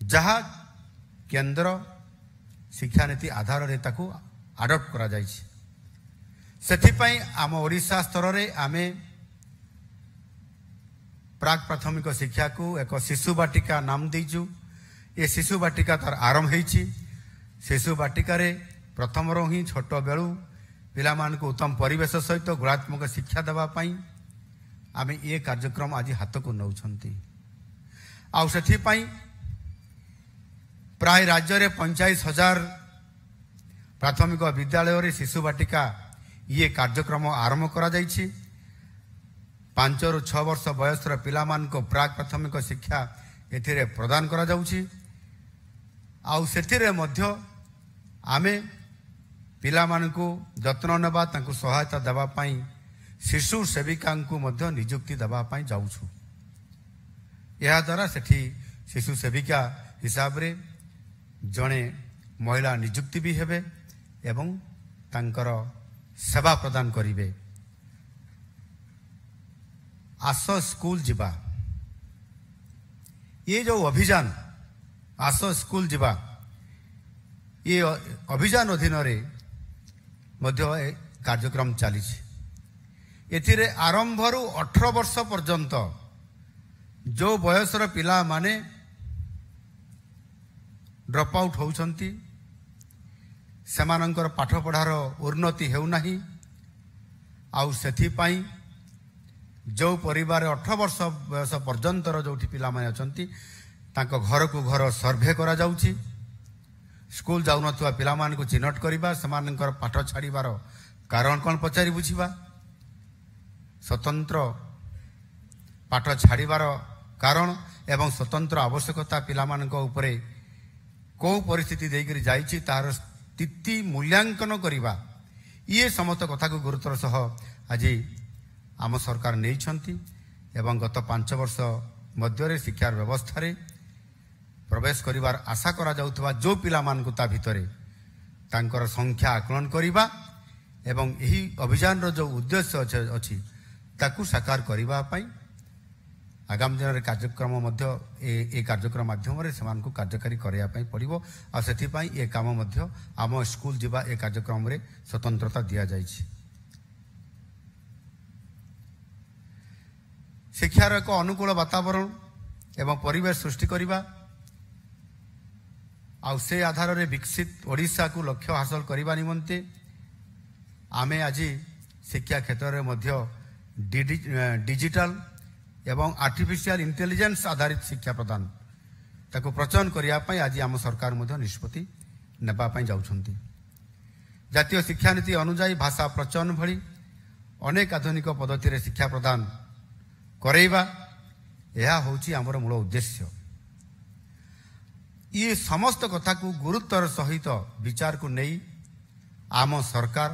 Speaker 1: जहा केंद्र शिक्षा नीति आधार रे ताकू अडॉप्ट करा जाइछि। सेथिपई आम ओडिशा स्तर रे आमे प्राक प्राथमिक शिक्षा को एक शिशु बाटिका नाम दीजु। ये शिशु बाटिका तार आरंभ होइछि। शिशु बाटिका रे प्रथम रो ही छोट बेलू पिला मान को उत्तम परिवेश सहित गुणात्मक शिक्षा देवा पई आमे ये कार्यक्रम आज हाथ को नौछंती। आउ सेथिपई प्राय राज्य रे 45,000 प्राथमिक विद्यालय रे शिशु बाटिका ये कार्यक्रम आरंभ करा जाइछि। 5 ରୁ 6 ବର୍ଷ ବୟସର ପିଲାମାନଙ୍କୁ ପ୍ରାକ୍ ପ୍ରାଥମିକ ଶିକ୍ଷା ଏଥିରେ ପ୍ରଦାନ କରାଯାଉଛି। ଆଉ ସେଥିରେ ମଧ୍ୟ ଆମେ ପିଲାମାନଙ୍କୁ ଯତ୍ନ ନେବା, ତାଙ୍କୁ ସହାୟତା ଦେବା ପାଇଁ ଶିଶୁ ସେବିକାଙ୍କୁ ମଧ୍ୟ ନିଯୁକ୍ତି ଦେବା ପାଇଁ ଯାଉଛୁ। ଏହାଦ୍ୱାରା ସେଠି ଶିଶୁ ସେବିକା ହିସାବରେ ଜଣେ ମହିଳା ନିଯୁକ୍ତି ବି ହେବେ ଏବଂ ତାଙ୍କର ସେବା ପ୍ରଦାନ କରିବେ। ଆସ ସ୍କୁଲ ଯିବା, ଏ ଯେଉଁ ଅଭିଯାନ ଆସ ସ୍କୁଲ ଯିବା, ଏ ଅଭିଯାନ ଅଧୀନରେ ମଧ୍ୟ ଏ କାର୍ଯ୍ୟକ୍ରମ ଚାଲିଛି। ଏଥିରେ ଆରମ୍ଭରୁ 18 ବର୍ଷ ପର୍ଯ୍ୟନ୍ତ ଯେଉଁ ବୟସର ପିଲାମାନେ ଡ୍ରପ୍ ଆଉଟ୍ ହେଉଛନ୍ତି, ସେମାନଙ୍କର ପାଠପଢ଼ାର ଉନ୍ନତି ହେଉନାହିଁ। ଆଉ ସେଥିପାଇଁ ଯେଉଁ ପରିବାରରେ 18 ବର୍ଷ ବୟସ ପର୍ଯ୍ୟନ୍ତର ଯେଉଁଠି ପିଲାମାନେ ଅଛନ୍ତି ତାଙ୍କ ଘରକୁ ଘର ସର୍ଭେ କରାଯାଉଛି। ସ୍କୁଲ ଯାଉନଥିବା ପିଲାମାନଙ୍କୁ ଚିହ୍ନଟ କରିବା, ସେମାନଙ୍କର ପାଠ ଛାଡ଼ିବାର କାରଣ କ'ଣ ପଚାରି ବୁଝିବା, ସ୍ୱତନ୍ତ୍ର ପାଠ ଛାଡ଼ିବାର କାରଣ ଏବଂ ସ୍ୱତନ୍ତ୍ର ଆବଶ୍ୟକତା ପିଲାମାନଙ୍କ ଉପରେ କେଉଁ ପରିସ୍ଥିତି ଦେଇକରି ଯାଇଛି ତାହାର ସ୍ଥିତି ମୂଲ୍ୟାଙ୍କନ କରିବା, ଇଏ ସମସ୍ତ କଥାକୁ ଗୁରୁତ୍ୱର ସହ ଆଜି ଆମ ସରକାର ନେଇଛନ୍ତି। ଏବଂ ଗତ 5 ବର୍ଷ ମଧ୍ୟରେ ଶିକ୍ଷାର ବ୍ୟବସ୍ଥାରେ ପ୍ରବେଶ କରିବାର ଆଶା କରାଯାଉଥିବା ଯେଉଁ ପିଲାମାନଙ୍କୁ ତା ଭିତରେ ତାଙ୍କର ସଂଖ୍ୟା ଆକଳନ କରିବା ଏବଂ ଏହି ଅଭିଯାନର ଯେଉଁ ଉଦ୍ଦେଶ୍ୟ ଅଛି ତାକୁ ସାକାର କରିବା ପାଇଁ ଆଗାମୀ ଦିନରେ କାର୍ଯ୍ୟକ୍ରମ ମଧ୍ୟ ଏ କାର୍ଯ୍ୟକ୍ରମ ମାଧ୍ୟମରେ ସେମାନଙ୍କୁ କାର୍ଯ୍ୟକାରୀ କରିବା ପାଇଁ ପଡ଼ିବ। ଆଉ ସେଥିପାଇଁ ଏ କାମ ମଧ୍ୟ ଆମ ସ୍କୁଲ ଯିବା ଏ କାର୍ଯ୍ୟକ୍ରମରେ ସ୍ୱତନ୍ତ୍ରତା ଦିଆଯାଇଛି। ଶିକ୍ଷାର ଏକ ଅନୁକୂଳ ବାତାବରଣ ଏବଂ ପରିବେଶ ସୃଷ୍ଟି କରିବା ଆଉ ସେ ଆଧାରରେ ବିକଶିତ ଓଡ଼ିଶାକୁ ଲକ୍ଷ୍ୟ ହାସଲ କରିବା ନିମନ୍ତେ ଆମେ ଆଜି ଶିକ୍ଷା କ୍ଷେତ୍ରରେ ମଧ୍ୟ ଡିଜିଟାଲ ଏବଂ ଆର୍ଟିଫିସିଆଲ ଇଣ୍ଟେଲିଜେନ୍ସ ଆଧାରିତ ଶିକ୍ଷା ପ୍ରଦାନ ତାକୁ ପ୍ରଚଳନ କରିବା ପାଇଁ ଆଜି ଆମ ସରକାର ମଧ୍ୟ ନିଷ୍ପତ୍ତି ନେବା ପାଇଁ ଯାଉଛନ୍ତି। ଜାତୀୟ ଶିକ୍ଷାନୀତି ଅନୁଯାୟୀ ଭାଷା ପ୍ରଚଳନ ଭଳି ଅନେକ ଆଧୁନିକ ପଦ୍ଧତିରେ ଶିକ୍ଷା ପ୍ରଦାନ କରେଇବା, ଏହା ହେଉଛି ଆମର ମୂଳ ଉଦ୍ଦେଶ୍ୟ। ଇଏ ସମସ୍ତ କଥାକୁ ଗୁରୁତ୍ୱର ସହିତ ବିଚାରକୁ ନେଇ ଆମ ସରକାର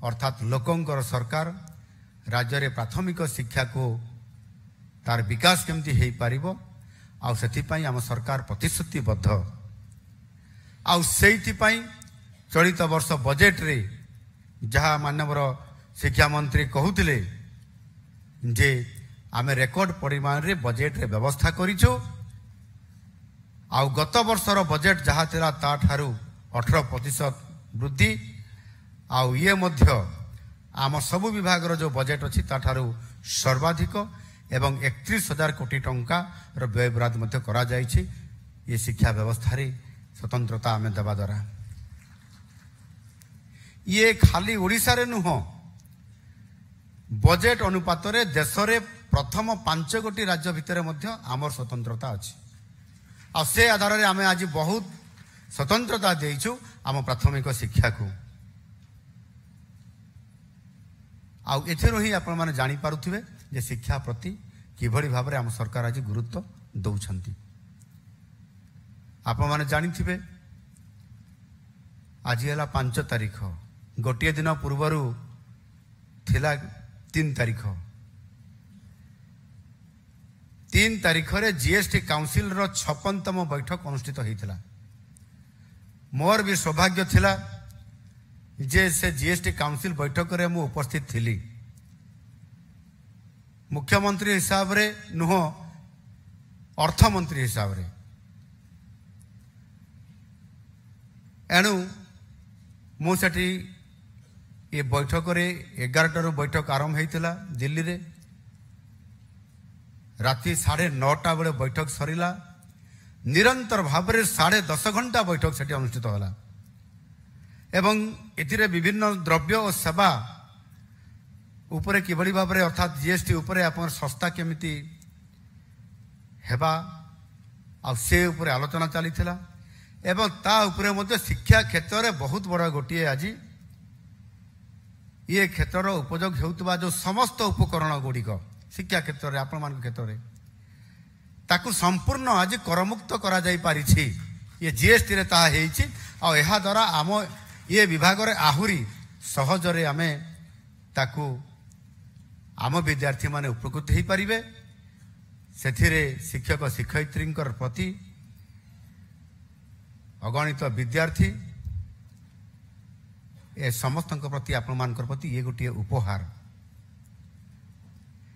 Speaker 1: ଅର୍ଥାତ୍ ଲୋକଙ୍କର ସରକାର ରାଜ୍ୟରେ ପ୍ରାଥମିକ ଶିକ୍ଷାକୁ ତାର ବିକାଶ କେମିତି ହେଇପାରିବ ଆଉ ସେଥିପାଇଁ ଆମ ସରକାର ପ୍ରତିଶ୍ରୁତିବଦ୍ଧ। ଆଉ ସେଇଥିପାଇଁ ଚଳିତ ବର୍ଷ ବଜେଟରେ ଯାହା ମାନ୍ୟବର ଶିକ୍ଷାମନ୍ତ୍ରୀ କହୁଥିଲେ ଯେ ଆମେ ରେକର୍ଡ ପରିମାଣରେ ବଜେଟରେ ବ୍ୟବସ୍ଥା କରିଛୁ। ଆଉ ଗତ ବର୍ଷର ବଜେଟ ଯାହା ଥିଲା ତାଠାରୁ 18% ବୃଦ୍ଧି। ଆଉ ଇଏ ମଧ୍ୟ ଆମ ସବୁ ବିଭାଗର ଯେଉଁ ବଜେଟ ଅଛି ତାଠାରୁ ସର୍ବାଧିକ ଏବଂ 31,000 କୋଟି ଟଙ୍କାର ବ୍ୟୟବରାଦ ମଧ୍ୟ କରାଯାଇଛି ଏ ଶିକ୍ଷା ବ୍ୟବସ୍ଥାରେ ସ୍ୱତନ୍ତ୍ରତା ଆମେ ଦେବା ଦ୍ୱାରା। ଇଏ ଖାଲି ଓଡ଼ିଶାରେ ନୁହଁ, ବଜେଟ ଅନୁପାତରେ ଦେଶରେ ପ୍ରଥମ 5 ଗୋଟି ରାଜ୍ୟ ଭିତରେ ମଧ୍ୟ ଆମର ସ୍ୱତନ୍ତ୍ରତା ଅଛି। ଆଉ ସେ ଆଧାରରେ ଆମେ ଆଜି ବହୁତ ସ୍ୱତନ୍ତ୍ରତା ଦେଇଛୁ ଆମ ପ୍ରାଥମିକ ଶିକ୍ଷାକୁ। ଆଉ ଏଥିରୁ ହିଁ ଆପଣମାନେ ଜାଣିପାରୁଥିବେ ଯେ ଶିକ୍ଷା ପ୍ରତି କିଭଳି ଭାବରେ ଆମ ସରକାର ଆଜି ଗୁରୁତ୍ୱ ଦେଉଛନ୍ତି। ଆପଣମାନେ ଜାଣିଥିବେ ଆଜି ହେଲା 5 ତାରିଖ, ଗୋଟିଏ ଦିନ ପୂର୍ବରୁ ଥିଲା 3 ତାରିଖ। 3 ତାରିଖରେ ଜିଏସ୍ଟି କାଉନସିଲର 56ତମ ବୈଠକ ଅନୁଷ୍ଠିତ ହୋଇଥିଲା। ମୋର ବି ସୌଭାଗ୍ୟ ଥିଲା ଯେ ସେ ଜିଏସ୍ଟି କାଉନସିଲ ବୈଠକରେ ମୁଁ ଉପସ୍ଥିତ ଥିଲି। ମୁଖ୍ୟମନ୍ତ୍ରୀ ହିସାବରେ ନୁହଁ, ଅର୍ଥମନ୍ତ୍ରୀ ହିସାବରେ। ଏଣୁ ମୁଁ ସେଠି ଏ ବୈଠକରେ 11ଟାରୁ ବୈଠକ ଆରମ୍ଭ ହୋଇଥିଲା ଦିଲ୍ଲୀରେ। ରାତି 9:30 ବେଳେ ବୈଠକ ସରିଲା। ନିରନ୍ତର ଭାବରେ 10.5 ଘଣ୍ଟା ବୈଠକ ସେଠି ଅନୁଷ୍ଠିତ ହେଲା ଏବଂ ଏଥିରେ ବିଭିନ୍ନ ଦ୍ରବ୍ୟ ଓ ସେବା ଉପରେ କିଭଳି ଭାବରେ ଅର୍ଥାତ୍ ଜିଏସ୍ଟି ଉପରେ ଆପଣଙ୍କର ଶସ୍ତା କେମିତି ହେବା ଆଉ ସେ ଉପରେ ଆଲୋଚନା ଚାଲିଥିଲା। ଏବଂ ତା ଉପରେ ମଧ୍ୟ ଶିକ୍ଷା କ୍ଷେତ୍ରରେ ବହୁତ ବଡ଼ ଗୋଟିଏ ଆଜି ଏ କ୍ଷେତ୍ରର ଉପଯୋଗ ହେଉଥିବା ଯେଉଁ ସମସ୍ତ ଉପକରଣ ଗୁଡ଼ିକ ଶିକ୍ଷା କ୍ଷେତ୍ରରେ ଆପଣମାନଙ୍କ କ୍ଷେତ୍ରରେ ତାକୁ ସମ୍ପୂର୍ଣ୍ଣ ଆଜି କରମୁକ୍ତ କରାଯାଇପାରିଛି। ଇଏ ଜିଏସ୍ଟିରେ ତାହା ହେଇଛି। ଆଉ ଏହାଦ୍ୱାରା ଆମ ଏ ବିଭାଗରେ ଆହୁରି ସହଜରେ ଆମେ ତାକୁ ଆମ ବିଦ୍ୟାର୍ଥୀମାନେ ଉପକୃତ ହୋଇପାରିବେ। ସେଥିରେ ଶିକ୍ଷକ ଶିକ୍ଷୟିତ୍ରୀଙ୍କର ପ୍ରତି ଅଗଣିତ ବିଦ୍ୟାର୍ଥୀ ଏ ସମସ୍ତଙ୍କ ପ୍ରତି ଆପଣମାନଙ୍କର ପ୍ରତି ଇଏ ଗୋଟିଏ ଉପହାର।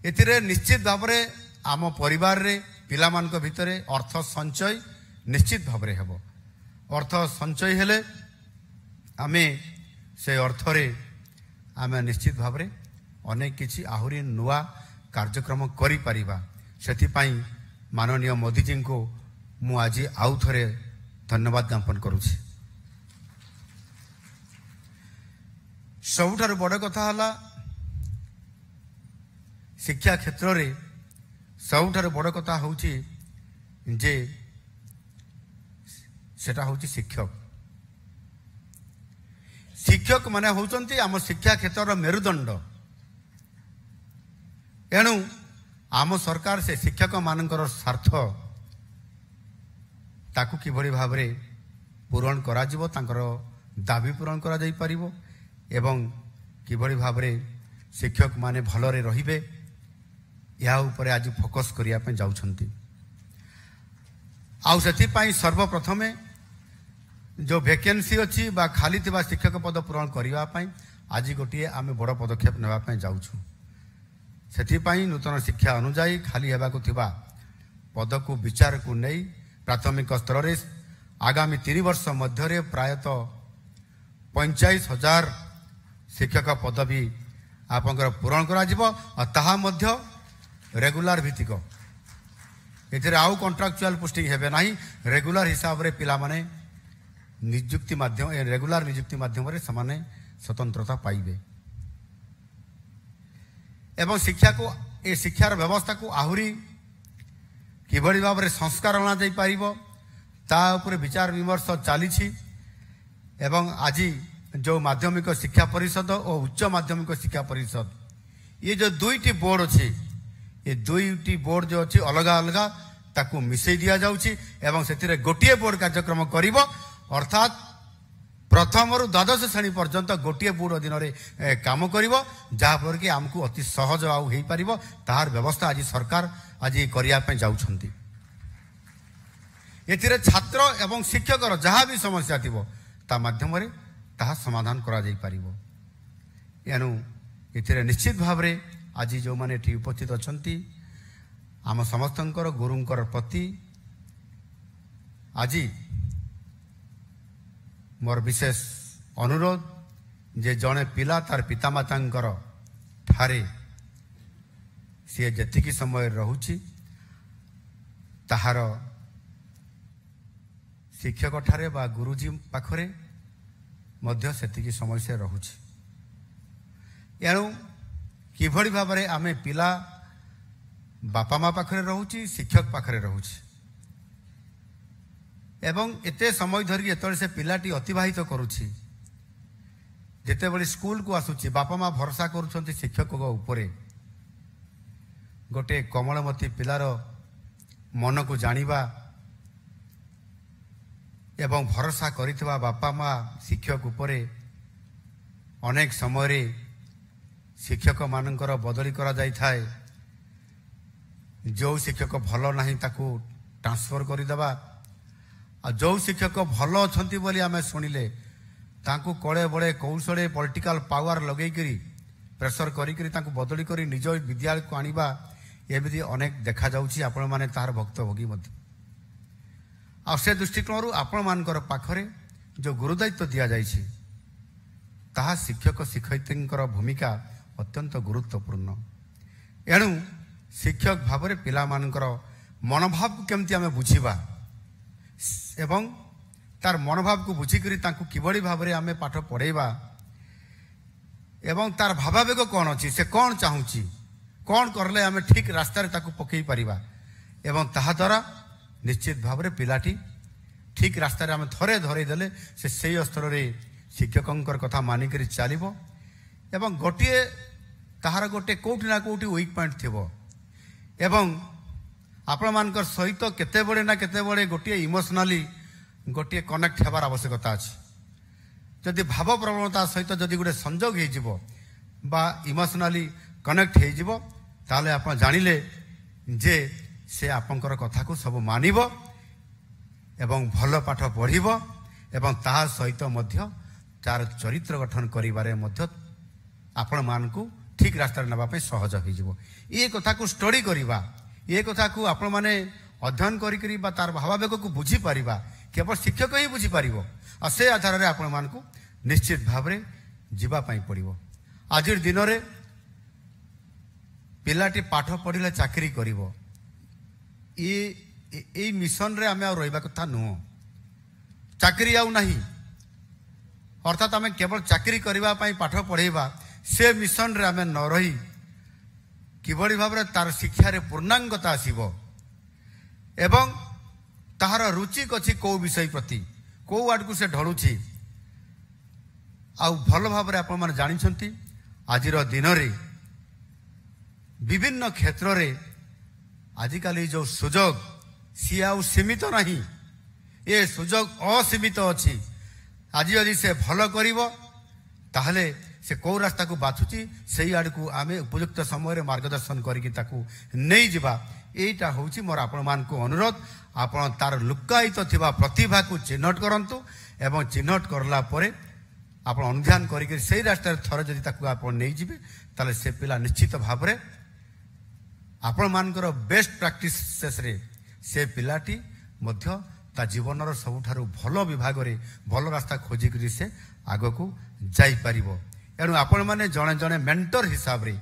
Speaker 1: ଏଥିରେ ନିଶ୍ଚିତ ଭାବରେ ଆମ ପରିବାରରେ ପିଲାମାନଙ୍କ ଭିତରେ ଅର୍ଥ ସଞ୍ଚୟ ନିଶ୍ଚିତ ଭାବରେ ହେବ। ଅର୍ଥ ସଞ୍ଚୟ ହେଲେ ଆମେ ସେ ଅର୍ଥରେ ଆମେ ନିଶ୍ଚିତ ଭାବରେ ଅନେକ କିଛି ଆହୁରି ନୂଆ କାର୍ଯ୍ୟକ୍ରମ କରିପାରିବା। ସେଥିପାଇଁ ମାନନୀୟ ମୋଦିଜୀଙ୍କୁ ମୁଁ ଆଜି ଆଉ ଥରେ ଧନ୍ୟବାଦ ଜ୍ଞାପନ କରୁଛି। ସବୁଠାରୁ ବଡ଼ କଥା ହେଲା ଶିକ୍ଷା କ୍ଷେତ୍ରରେ ସବୁଠାରୁ ବଡ଼ କଥା ହେଉଛି ଯେ ସେଟା ହେଉଛି ଶିକ୍ଷକ। ଶିକ୍ଷକ ମାନେ ହେଉଛନ୍ତି ଆମ ଶିକ୍ଷା କ୍ଷେତ୍ରର ମେରୁଦଣ୍ଡ। ଏଣୁ ଆମ ସରକାର ସେ ଶିକ୍ଷକ ମାନଙ୍କର ସ୍ୱାର୍ଥ ତାକୁ କିଭଳି ଭାବରେ ପୂରଣ କରାଯିବ, ତାଙ୍କର ଦାବି ପୂରଣ କରାଯାଇପାରିବ ଏବଂ କିଭଳି ଭାବରେ ଶିକ୍ଷକମାନେ ଭଲରେ ରହିବେ ଏହା ଉପରେ ଆଜି ଫୋକସ୍ କରିବା ପାଇଁ ଯାଉଛନ୍ତି। ଆଉ ସେଥିପାଇଁ ସର୍ବପ୍ରଥମେ ଯେଉଁ ଭେକେନ୍ସି ଅଛି ବା ଖାଲି ଥିବା ଶିକ୍ଷକ ପଦ ପୂରଣ କରିବା ପାଇଁ ଆଜି ଗୋଟିଏ ଆମେ ବଡ଼ ପଦକ୍ଷେପ ନେବା ପାଇଁ ଯାଉଛୁ। ସେଥିପାଇଁ ନୂତନ ଶିକ୍ଷା ଅନୁଯାୟୀ ଖାଲି ହେବାକୁ ଥିବା ପଦକୁ ବିଚାରକୁ ନେଇ ପ୍ରାଥମିକ ସ୍ତରରେ ଆଗାମୀ 3 ବର୍ଷ ମଧ୍ୟରେ ପ୍ରାୟତଃ 45,000 ଶିକ୍ଷକ ପଦବୀ ଆପଣଙ୍କର ପୂରଣ କରାଯିବ। ଆଉ ତାହା ମଧ୍ୟ ରେଗୁଲାର ଭିତ୍ତିକ। ଏଥିରେ ଆଉ କଣ୍ଟ୍ରାକ୍ଚୁଆଲ ପୋଷ୍ଟିଂ ହେବେ ନାହିଁ। ରେଗୁଲାର ହିସାବରେ ପିଲାମାନେ ନିଯୁକ୍ତି ମାଧ୍ୟମ ରେଗୁଲାର ନିଯୁକ୍ତି ମାଧ୍ୟମରେ ସେମାନେ ସ୍ୱତନ୍ତ୍ରତା ପାଇବେ ଏବଂ ଏ ଶିକ୍ଷାର ବ୍ୟବସ୍ଥାକୁ ଆହୁରି କିଭଳି ଭାବରେ ସଂସ୍କାର ଅଣାଯାଇପାରିବ ତା ଉପରେ ବିଚାର ବିମର୍ଶ ଚାଲିଛି। ଏବଂ ଆଜି ଯେଉଁ ମାଧ୍ୟମିକ ଶିକ୍ଷା ପରିଷଦ ଓ ଉଚ୍ଚ ମାଧ୍ୟମିକ ଶିକ୍ଷା ପରିଷଦ ଏ ଯେଉଁ 2ଟି ବୋର୍ଡ ଅଛି, ଏ 2ଟି ବୋର୍ଡ ଯେଉଁ ଅଛି ଅଲଗା ଅଲଗା ତାକୁ ମିଶାଇ ଦିଆଯାଉଛି ଏବଂ ସେଥିରେ ଗୋଟିଏ ବୋର୍ଡ କାର୍ଯ୍ୟକ୍ରମ କରିବ। ଅର୍ଥାତ୍ ପ୍ରଥମରୁ ଦ୍ୱାଦଶ ଶ୍ରେଣୀ ପର୍ଯ୍ୟନ୍ତ ଗୋଟିଏ ବୋର୍ଡ ଅଧୀନରେ କାମ କରିବ, ଯାହାଫଳରେ କି ଆମକୁ ଅତି ସହଜ ଆଉ ହେଇପାରିବ। ତାହାର ବ୍ୟବସ୍ଥା ଆଜି ସରକାର ଆଜି କରିବା ପାଇଁ ଯାଉଛନ୍ତି। ଏଥିରେ ଛାତ୍ର ଏବଂ ଶିକ୍ଷକର ଯାହା ବି ସମସ୍ୟା ଥିବ ତା ମାଧ୍ୟମରେ ତାହା ସମାଧାନ କରାଯାଇପାରିବ। ଏଣୁ ଏଥିରେ ନିଶ୍ଚିତ ଭାବରେ ଆଜି ଯେଉଁମାନେ ଏଠି ଉପସ୍ଥିତ ଅଛନ୍ତି ଆମ ସମସ୍ତଙ୍କର ଗୁରୁଙ୍କର ପ୍ରତି ଆଜି ମୋର ବିଶେଷ ଅନୁରୋଧ ଯେ ଜଣେ ପିଲା ତାର ପିତାମାତାଙ୍କର ଠାରେ ସିଏ ଯେତିକି ସମୟରେ ରହୁଛି ତାହାର ଶିକ୍ଷକ ଠାରେ ବା ଗୁରୁଜୀ ପାଖରେ ମଧ୍ୟ ସେତିକି ସମୟ ସେ ରହୁଛି। ଏଣୁ କିଭଳି ଭାବରେ ଆମେ ପିଲା ବାପା ମା ପାଖରେ ରହୁଛି, ଶିକ୍ଷକ ପାଖରେ ରହୁଛି ଏବଂ ଏତେ ସମୟ ଧରିକି ଯେତେବେଳେ ସେ ପିଲାଟି ଅତିବାହିତ କରୁଛି, ଯେତେବେଳେ ସ୍କୁଲକୁ ଆସୁଛି ବାପା ମା ଭରସା କରୁଛନ୍ତି ଶିକ୍ଷକଙ୍କ ଉପରେ। ଗୋଟିଏ କୋମଳମତି ପିଲାର ମନକୁ ଜାଣିବା ଏବଂ ଭରସା କରିଥିବା ବାପା ମା ଶିକ୍ଷକ ଉପରେ ଅନେକ ସମୟରେ ଶିକ୍ଷକମାନଙ୍କର ବଦଳି କରାଯାଇଥାଏ। ଯେଉଁ ଶିକ୍ଷକ ଭଲ ନାହିଁ ତାକୁ ଟ୍ରାନ୍ସଫର କରିଦେବା, ଆଉ ଯେଉଁ ଶିକ୍ଷକ ଭଲ ଅଛନ୍ତି ବୋଲି ଆମେ ଶୁଣିଲେ ତାଙ୍କୁ କଳେ ବଳେ କୌଶଳେ ପଲିଟିକାଲ ପାୱାର ଲଗେଇକରି ପ୍ରେସର କରିକରି ତାଙ୍କୁ ବଦଳି କରି ନିଜ ବିଦ୍ୟାଳୟକୁ ଆଣିବା, ଏମିତି ଅନେକ ଦେଖାଯାଉଛି। ଆପଣମାନେ ତାହାର ଭକ୍ତଭୋଗୀ ମଧ୍ୟ। ଆଉ ସେ ଦୃଷ୍ଟିକୋଣରୁ ଆପଣମାନଙ୍କର ପାଖରେ ଯେଉଁ ଗୁରୁଦାୟିତ୍ୱ ଦିଆଯାଇଛି ତାହା ଶିକ୍ଷକ ଶିକ୍ଷୟିତ୍ରୀଙ୍କର ଭୂମିକା ଅତ୍ୟନ୍ତ ଗୁରୁତ୍ୱପୂର୍ଣ୍ଣ। ଏଣୁ ଶିକ୍ଷକ ଭାବରେ ପିଲାମାନଙ୍କର ମନୋଭାବକୁ କେମିତି ଆମେ ବୁଝିବା ଏବଂ ତାର ମନୋଭାବକୁ ବୁଝିକରି ତାଙ୍କୁ କିଭଳି ଭାବରେ ଆମେ ପାଠ ପଢ଼େଇବା ଏବଂ ତାର ଭାବାବେଗ କ'ଣ ଅଛି, ସେ କ'ଣ ଚାହୁଁଛି, କ'ଣ କଲେ ଆମେ ଠିକ୍ ରାସ୍ତାରେ ତାକୁ ପକାଇ ପାରିବା ଏବଂ ତାହାଦ୍ୱାରା ନିଶ୍ଚିତ ଭାବରେ ପିଲାଟି ଠିକ୍ ରାସ୍ତାରେ ଆମେ ଥରେ ଧରେଇ ଦେଲେ ସେ ସେଇ ସ୍ତରରେ ଶିକ୍ଷକଙ୍କର କଥା ମାନିକରି ଚାଲିବ ଏବଂ ତାହାର ଗୋଟେ କେଉଁଠି ନା କେଉଁଠି ୱିକ୍ ପଏଣ୍ଟ ଥିବ ଏବଂ ଆପଣମାନଙ୍କର ସହିତ କେତେବେଳେ ନା କେତେବେଳେ ଗୋଟିଏ ଇମୋସନାଲି ଗୋଟିଏ କନେକ୍ଟ ହେବାର ଆବଶ୍ୟକତା ଅଛି। ଯଦି ଭାବପ୍ରବଣତା ସହିତ ଯଦି ଗୋଟେ ସଂଯୋଗ ହେଇଯିବ ବା ଇମୋସନାଲି କନେକ୍ଟ ହେଇଯିବ, ତାହେଲେ ଆପଣ ଜାଣିଲେ ଯେ ସେ ଆପଣଙ୍କର କଥାକୁ ସବୁ ମାନିବ ଏବଂ ଭଲ ପାଠ ପଢ଼ିବ ଏବଂ ତାହା ସହିତ ମଧ୍ୟ ତାର ଚରିତ୍ର ଗଠନ କରିବାରେ ମଧ୍ୟ ଆପଣମାନଙ୍କୁ ଠିକ୍ ରାସ୍ତାରେ ନେବା ପାଇଁ ସହଜ ହୋଇଯିବ। ଏ କଥାକୁ ଷ୍ଟଡି କରିବା, ଏ କଥାକୁ ଆପଣମାନେ ଅଧ୍ୟୟନ କରିକରି ବା ତାର ଭାବାବେଗକୁ ବୁଝିପାରିବା କେବଳ ଶିକ୍ଷକ ହିଁ ବୁଝିପାରିବ। ଆଉ ସେ ଆଧାରରେ ଆପଣମାନଙ୍କୁ ନିଶ୍ଚିତ ଭାବରେ ଯିବା ପାଇଁ ପଡ଼ିବ। ଆଜିର ଦିନରେ ପିଲାଟି ପାଠ ପଢ଼ିଲେ ଚାକିରି କରିବ, ଏଇ ମିଶନରେ ଆମେ ଆଉ ରହିବା କଥା ନୁହଁ। ଚାକିରି ଆଉ ନାହିଁ, ଅର୍ଥାତ୍ ଆମେ କେବଳ ଚାକିରି କରିବା ପାଇଁ ପାଠ ପଢ଼େଇବା, ସେ ମିଶନରେ ଆମେ ନ ରହି କିଭଳି ଭାବରେ ତାର ଶିକ୍ଷାରେ ପୂର୍ଣ୍ଣାଙ୍ଗତା ଆସିବ ଏବଂ ତାହାର ରୁଚି ଅଛି କେଉଁ ବିଷୟ ପ୍ରତି, କେଉଁ ଆଡ଼କୁ ସେ ଢଳୁଛି। ଆଉ ଭଲ ଭାବରେ ଆପଣମାନେ ଜାଣିଛନ୍ତି ଆଜିର ଦିନରେ ବିଭିନ୍ନ କ୍ଷେତ୍ରରେ ଆଜିକାଲି ଯେଉଁ ସୁଯୋଗ ସିଏ ଆଉ ସୀମିତ ନାହିଁ, ଏ ସୁଯୋଗ ଅସୀମିତ ଅଛି। ଆଜି ଯଦି ସେ ଭଲ କରିବ ତାହେଲେ ସେ କେଉଁ ରାସ୍ତାକୁ ବାଛୁଛି ସେଇ ଆଡ଼କୁ ଆମେ ଉପଯୁକ୍ତ ସମୟରେ ମାର୍ଗଦର୍ଶନ କରିକି ତାକୁ ନେଇଯିବା। ଏଇଟା ହେଉଛି ମୋର ଆପଣମାନଙ୍କୁ ଅନୁରୋଧ। ଆପଣ ତାର ଲୁକାୟିତ ଥିବା ପ୍ରତିଭାକୁ ଚିହ୍ନଟ କରନ୍ତୁ ଏବଂ ଚିହ୍ନଟ କରିଲା ପରେ ଆପଣ ଅନୁଧ୍ୟାନ କରିକି ସେଇ ରାସ୍ତାରେ ଥରେ ଯଦି ତାକୁ ଆପଣ ନେଇଯିବେ, ତାହେଲେ ସେ ପିଲା ନିଶ୍ଚିତ ଭାବରେ ଆପଣମାନଙ୍କର ବେଷ୍ଟ ପ୍ରାକ୍ଟିସେସରେ ସେ ପିଲାଟି ମଧ୍ୟ ତା ଜୀବନର ସବୁଠାରୁ ଭଲ ବିଭାଗରେ ଭଲ ରାସ୍ତା ଖୋଜିକରି ସେ ଆଗକୁ ଯାଇପାରିବ। ଏଣୁ ଆପଣମାନେ ଜଣେ ଜଣେ ମେଣ୍ଟର ହିସାବରେ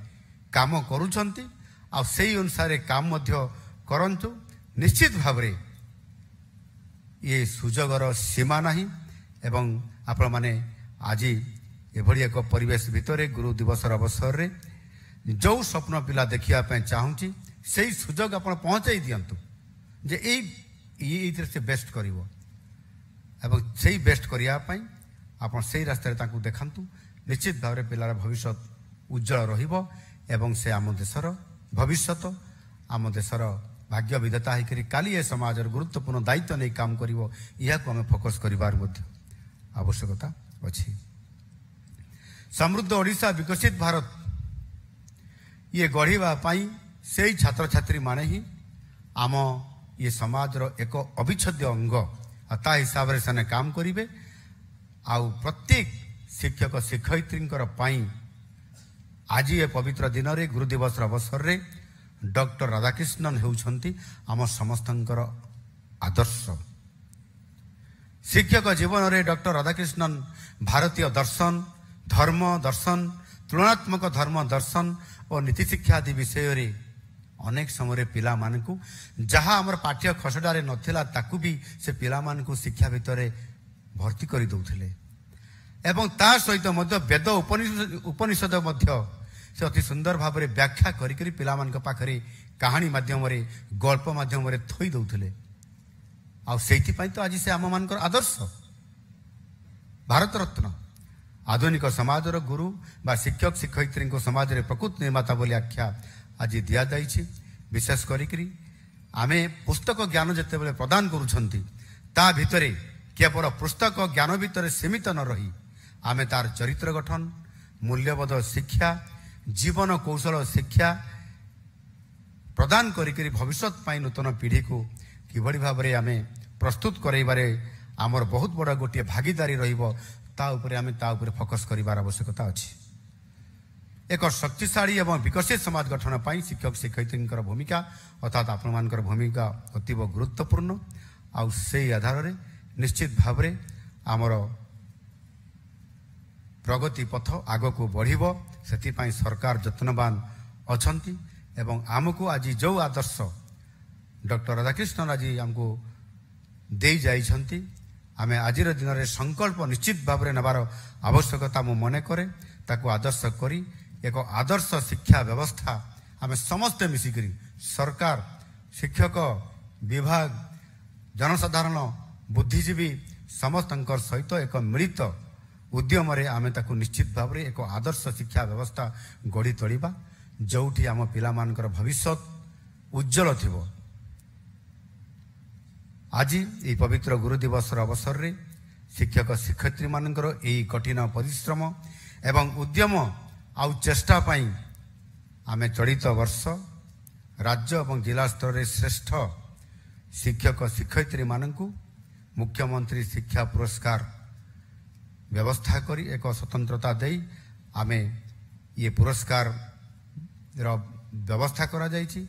Speaker 1: କାମ କରୁଛନ୍ତି, ଆଉ ସେଇ ଅନୁସାରେ କାମ ମଧ୍ୟ କରନ୍ତୁ। ନିଶ୍ଚିତ ଭାବରେ ଏ ସୁଯୋଗର ସୀମା ନାହିଁ ଏବଂ ଆପଣମାନେ ଆଜି ଏଭଳି ଏକ ପରିବେଶ ଭିତରେ ଗୁରୁ ଦିବସର ଅବସରରେ ଯେଉଁ ସ୍ୱପ୍ନ ପିଲା ଦେଖିବା ପାଇଁ ଚାହୁଁଛି ସେଇ ସୁଯୋଗ ଆପଣ ପହଞ୍ଚାଇ ଦିଅନ୍ତୁ ଯେ ଏଇଥିରେ ସେ ବେଷ୍ଟ କରିବ ଏବଂ ସେଇ ବେଷ୍ଟ କରିବା ପାଇଁ ଆପଣ ସେଇ ରାସ୍ତାରେ ତାଙ୍କୁ ଦେଖାନ୍ତୁ। ନିଶ୍ଚିତ ଭାବରେ ପିଲାର ଭବିଷ୍ୟତ ଉଜ୍ଜଳ ରହିବ ଏବଂ ସେ ଆମ ଦେଶର ଭବିଷ୍ୟତ, ଆମ ଦେଶର ଭାଗ୍ୟ ବିଧାତା ହେଇକରି କାଲି ଏ ସମାଜର ଗୁରୁତ୍ୱପୂର୍ଣ୍ଣ ଦାୟିତ୍ୱ ନେଇ କାମ କରିବ। ଏହାକୁ ଆମେ ଫୋକସ୍ କରିବାର ମଧ୍ୟ ଆବଶ୍ୟକତା ଅଛି। ସମୃଦ୍ଧ ଓଡ଼ିଶା, ବିକଶିତ ଭାରତ ଇଏ ଗଢ଼ିବା ପାଇଁ ସେଇ ଛାତ୍ରଛାତ୍ରୀମାନେ ହିଁ ଆମ ଇଏ ସମାଜର ଏକ ଅବିଚ୍ଛେଦ୍ୟ ଅଙ୍ଗ, ଆଉ ତା ହିସାବରେ ସେମାନେ କାମ କରିବେ। ଆଉ ପ୍ରତ୍ୟେକ ଶିକ୍ଷକ ଶିକ୍ଷୟିତ୍ରୀଙ୍କର ପାଇଁ ଆଜି ଏ ପବିତ୍ର ଦିନରେ ଗୁରୁ ଦିବସର ଅବସରରେ ଡକ୍ଟର ରାଧାକ୍ରିଷ୍ଣନ ହେଉଛନ୍ତି ଆମ ସମସ୍ତଙ୍କର ଆଦର୍ଶ। ଶିକ୍ଷକ ଜୀବନରେ ଡକ୍ଟର ରାଧାକ୍ରିଷ୍ଣନ ଭାରତୀୟ ଦର୍ଶନ, ଧର୍ମ ଦର୍ଶନ, ତୁଳନାତ୍ମକ ଧର୍ମ ଦର୍ଶନ ଓ ନୀତି ଶିକ୍ଷା ଆଦି ବିଷୟରେ ଅନେକ ସମୟରେ ପିଲାମାନଙ୍କୁ ଯାହା ଆମର ପାଠ୍ୟ ଖସଡ଼ାରେ ନଥିଲା ତାକୁ ବି ସେ ପିଲାମାନଙ୍କୁ ଶିକ୍ଷା ଭିତରେ ଭର୍ତ୍ତି କରିଦେଉଥିଲେ ଏବଂ ତା ସହିତ ମଧ୍ୟ ବେଦ ଉପନିଷଦ ମଧ୍ୟ ସେ ଅତି ସୁନ୍ଦର ଭାବରେ ବ୍ୟାଖ୍ୟା କରିକରି ପିଲାମାନଙ୍କ ପାଖରେ କାହାଣୀ ମାଧ୍ୟମରେ, ଗଳ୍ପ ମାଧ୍ୟମରେ ଥୋଇ ଦେଉଥିଲେ। ଆଉ ସେଇଥିପାଇଁ ତ ଆଜି ସେ ଆମମାନଙ୍କର ଆଦର୍ଶ, ଭାରତରତ୍ନ, ଆଧୁନିକ ସମାଜର ଗୁରୁ ବା ଶିକ୍ଷକ ଶିକ୍ଷୟିତ୍ରୀଙ୍କୁ ସମାଜରେ ପ୍ରକୃତ ନିର୍ମାତା ବୋଲି ଆଖ୍ୟା ଆଜି ଦିଆଯାଇଛି। ବିଶେଷ କରିକରି ଆମେ ପୁସ୍ତକ ଜ୍ଞାନ ଯେତେବେଳେ ପ୍ରଦାନ କରୁଛନ୍ତି ତା ଭିତରେ କେବଳ ପୁସ୍ତକ ଜ୍ଞାନ ଭିତରେ ସୀମିତ ନ ରହି ଆମେ ତାର ଚରିତ୍ର ଗଠନ, ମୂଲ୍ୟବୋଧ ଶିକ୍ଷା, ଜୀବନ କୌଶଳ ଶିକ୍ଷା ପ୍ରଦାନ କରିକରି ଭବିଷ୍ୟତ ପାଇଁ ନୂତନ ପିଢ଼ିକୁ କିଭଳି ଭାବରେ ଆମେ ପ୍ରସ୍ତୁତ କରାଇବାରେ ଆମର ବହୁତ ବଡ଼ ଗୋଟିଏ ଭାଗିଦାରୀ ରହିବ, ତା ଉପରେ ଫୋକସ୍ କରିବାର ଆବଶ୍ୟକତା ଅଛି। ଏକ ଶକ୍ତିଶାଳୀ ଏବଂ ବିକଶିତ ସମାଜ ଗଠନ ପାଇଁ ଶିକ୍ଷକ ଶିକ୍ଷୟିତ୍ରୀଙ୍କର ଭୂମିକା ଅର୍ଥାତ୍ ଆପଣମାନଙ୍କର ଭୂମିକା ଅତୀବ ଗୁରୁତ୍ୱପୂର୍ଣ୍ଣ। ଆଉ ସେଇ ଆଧାରରେ ନିଶ୍ଚିତ ଭାବରେ ଆମର ପ୍ରଗତି ପଥ ଆଗକୁ ବଢ଼ିବ। ସେଥିପାଇଁ ସରକାର ଯତ୍ନବାନ ଅଛନ୍ତି ଏବଂ ଆମକୁ ଆଜି ଯେଉଁ ଆଦର୍ଶ ଡକ୍ଟର ରାଧାକ୍ରିଷ୍ଣନ ଆଜି ଆମକୁ ଦେଇ ଯାଇଛନ୍ତି, ଆମେ ଆଜିର ଦିନରେ ସଂକଳ୍ପ ନିଶ୍ଚିତ ଭାବରେ ନେବାର ଆବଶ୍ୟକତା ମୁଁ ମନେ କରେ। ତାକୁ ଆଦର୍ଶ କରି ଏକ ଆଦର୍ଶ ଶିକ୍ଷା ବ୍ୟବସ୍ଥା ଆମେ ସମସ୍ତେ ମିଶିକରି ସରକାର, ଶିକ୍ଷକ ବିଭାଗ, ଜନସାଧାରଣ, ବୁଦ୍ଧିଜୀବୀ ସମସ୍ତଙ୍କର ସହିତ ଏକ ମିଳିତ ଉଦ୍ୟମରେ ଆମେ ତାକୁ ନିଶ୍ଚିତ ଭାବରେ ଏକ ଆଦର୍ଶ ଶିକ୍ଷା ବ୍ୟବସ୍ଥା ଗଢ଼ି ତୋଳିବା, ଯେଉଁଠି ଆମ ପିଲାମାନଙ୍କର ଭବିଷ୍ୟତ ଉଜ୍ଜଳ ଥିବ। ଆଜି ଏହି ପବିତ୍ର ଗୁରୁ ଦିବସର ଅବସରରେ ଶିକ୍ଷକ ଶିକ୍ଷୟିତ୍ରୀମାନଙ୍କର ଏହି କଠିନ ପରିଶ୍ରମ ଏବଂ ଉଦ୍ୟମ ଆଉ ଚେଷ୍ଟା ପାଇଁ ଆମେ ଚଳିତ ବର୍ଷ ରାଜ୍ୟ ଏବଂ ଜିଲ୍ଲା ସ୍ତରରେ ଶ୍ରେଷ୍ଠ ଶିକ୍ଷକ ଶିକ୍ଷୟିତ୍ରୀମାନଙ୍କୁ ମୁଖ୍ୟମନ୍ତ୍ରୀ ଶିକ୍ଷା ପୁରସ୍କାର ବ୍ୟବସ୍ଥା କରି ଏକ ସ୍ୱତନ୍ତ୍ରତା ଦେଇ ଆମେ ଇଏ ପୁରସ୍କାରର ବ୍ୟବସ୍ଥା କରାଯାଇଛି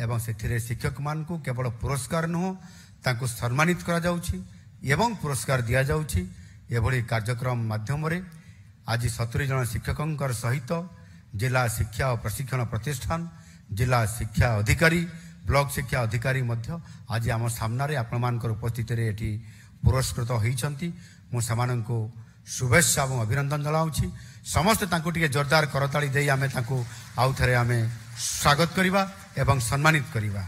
Speaker 1: ଏବଂ ସେଥିରେ ଶିକ୍ଷକମାନଙ୍କୁ କେବଳ ପୁରସ୍କାର ନୁହଁ ତାଙ୍କୁ ସମ୍ମାନିତ କରାଯାଉଛି ଏବଂ ପୁରସ୍କାର ଦିଆଯାଉଛି। ଏଭଳି କାର୍ଯ୍ୟକ୍ରମ ମାଧ୍ୟମରେ ଆଜି 70 ଜଣ ଶିକ୍ଷକଙ୍କର ସହିତ ଜିଲ୍ଲା ଶିକ୍ଷା ଓ ପ୍ରଶିକ୍ଷଣ ପ୍ରତିଷ୍ଠାନ, ଜିଲ୍ଲା ଶିକ୍ଷା ଅଧିକାରୀ, ବ୍ଲକ ଶିକ୍ଷା ଅଧିକାରୀ ମଧ୍ୟ ଆଜି ଆମ ସାମ୍ନାରେ ଆପଣମାନଙ୍କର ଉପସ୍ଥିତିରେ ଏଠି ପୁରସ୍କୃତ ହୋଇଛନ୍ତି। ମୁଁ ସେମାନଙ୍କୁ शुभेच्छा और अभिनंदन जनाऊँगी। समस्ते तांको टिके जोरदार करताली देई आमे तांको आउ थरे आमे स्वागत करिबा एवं सम्मानित करिबा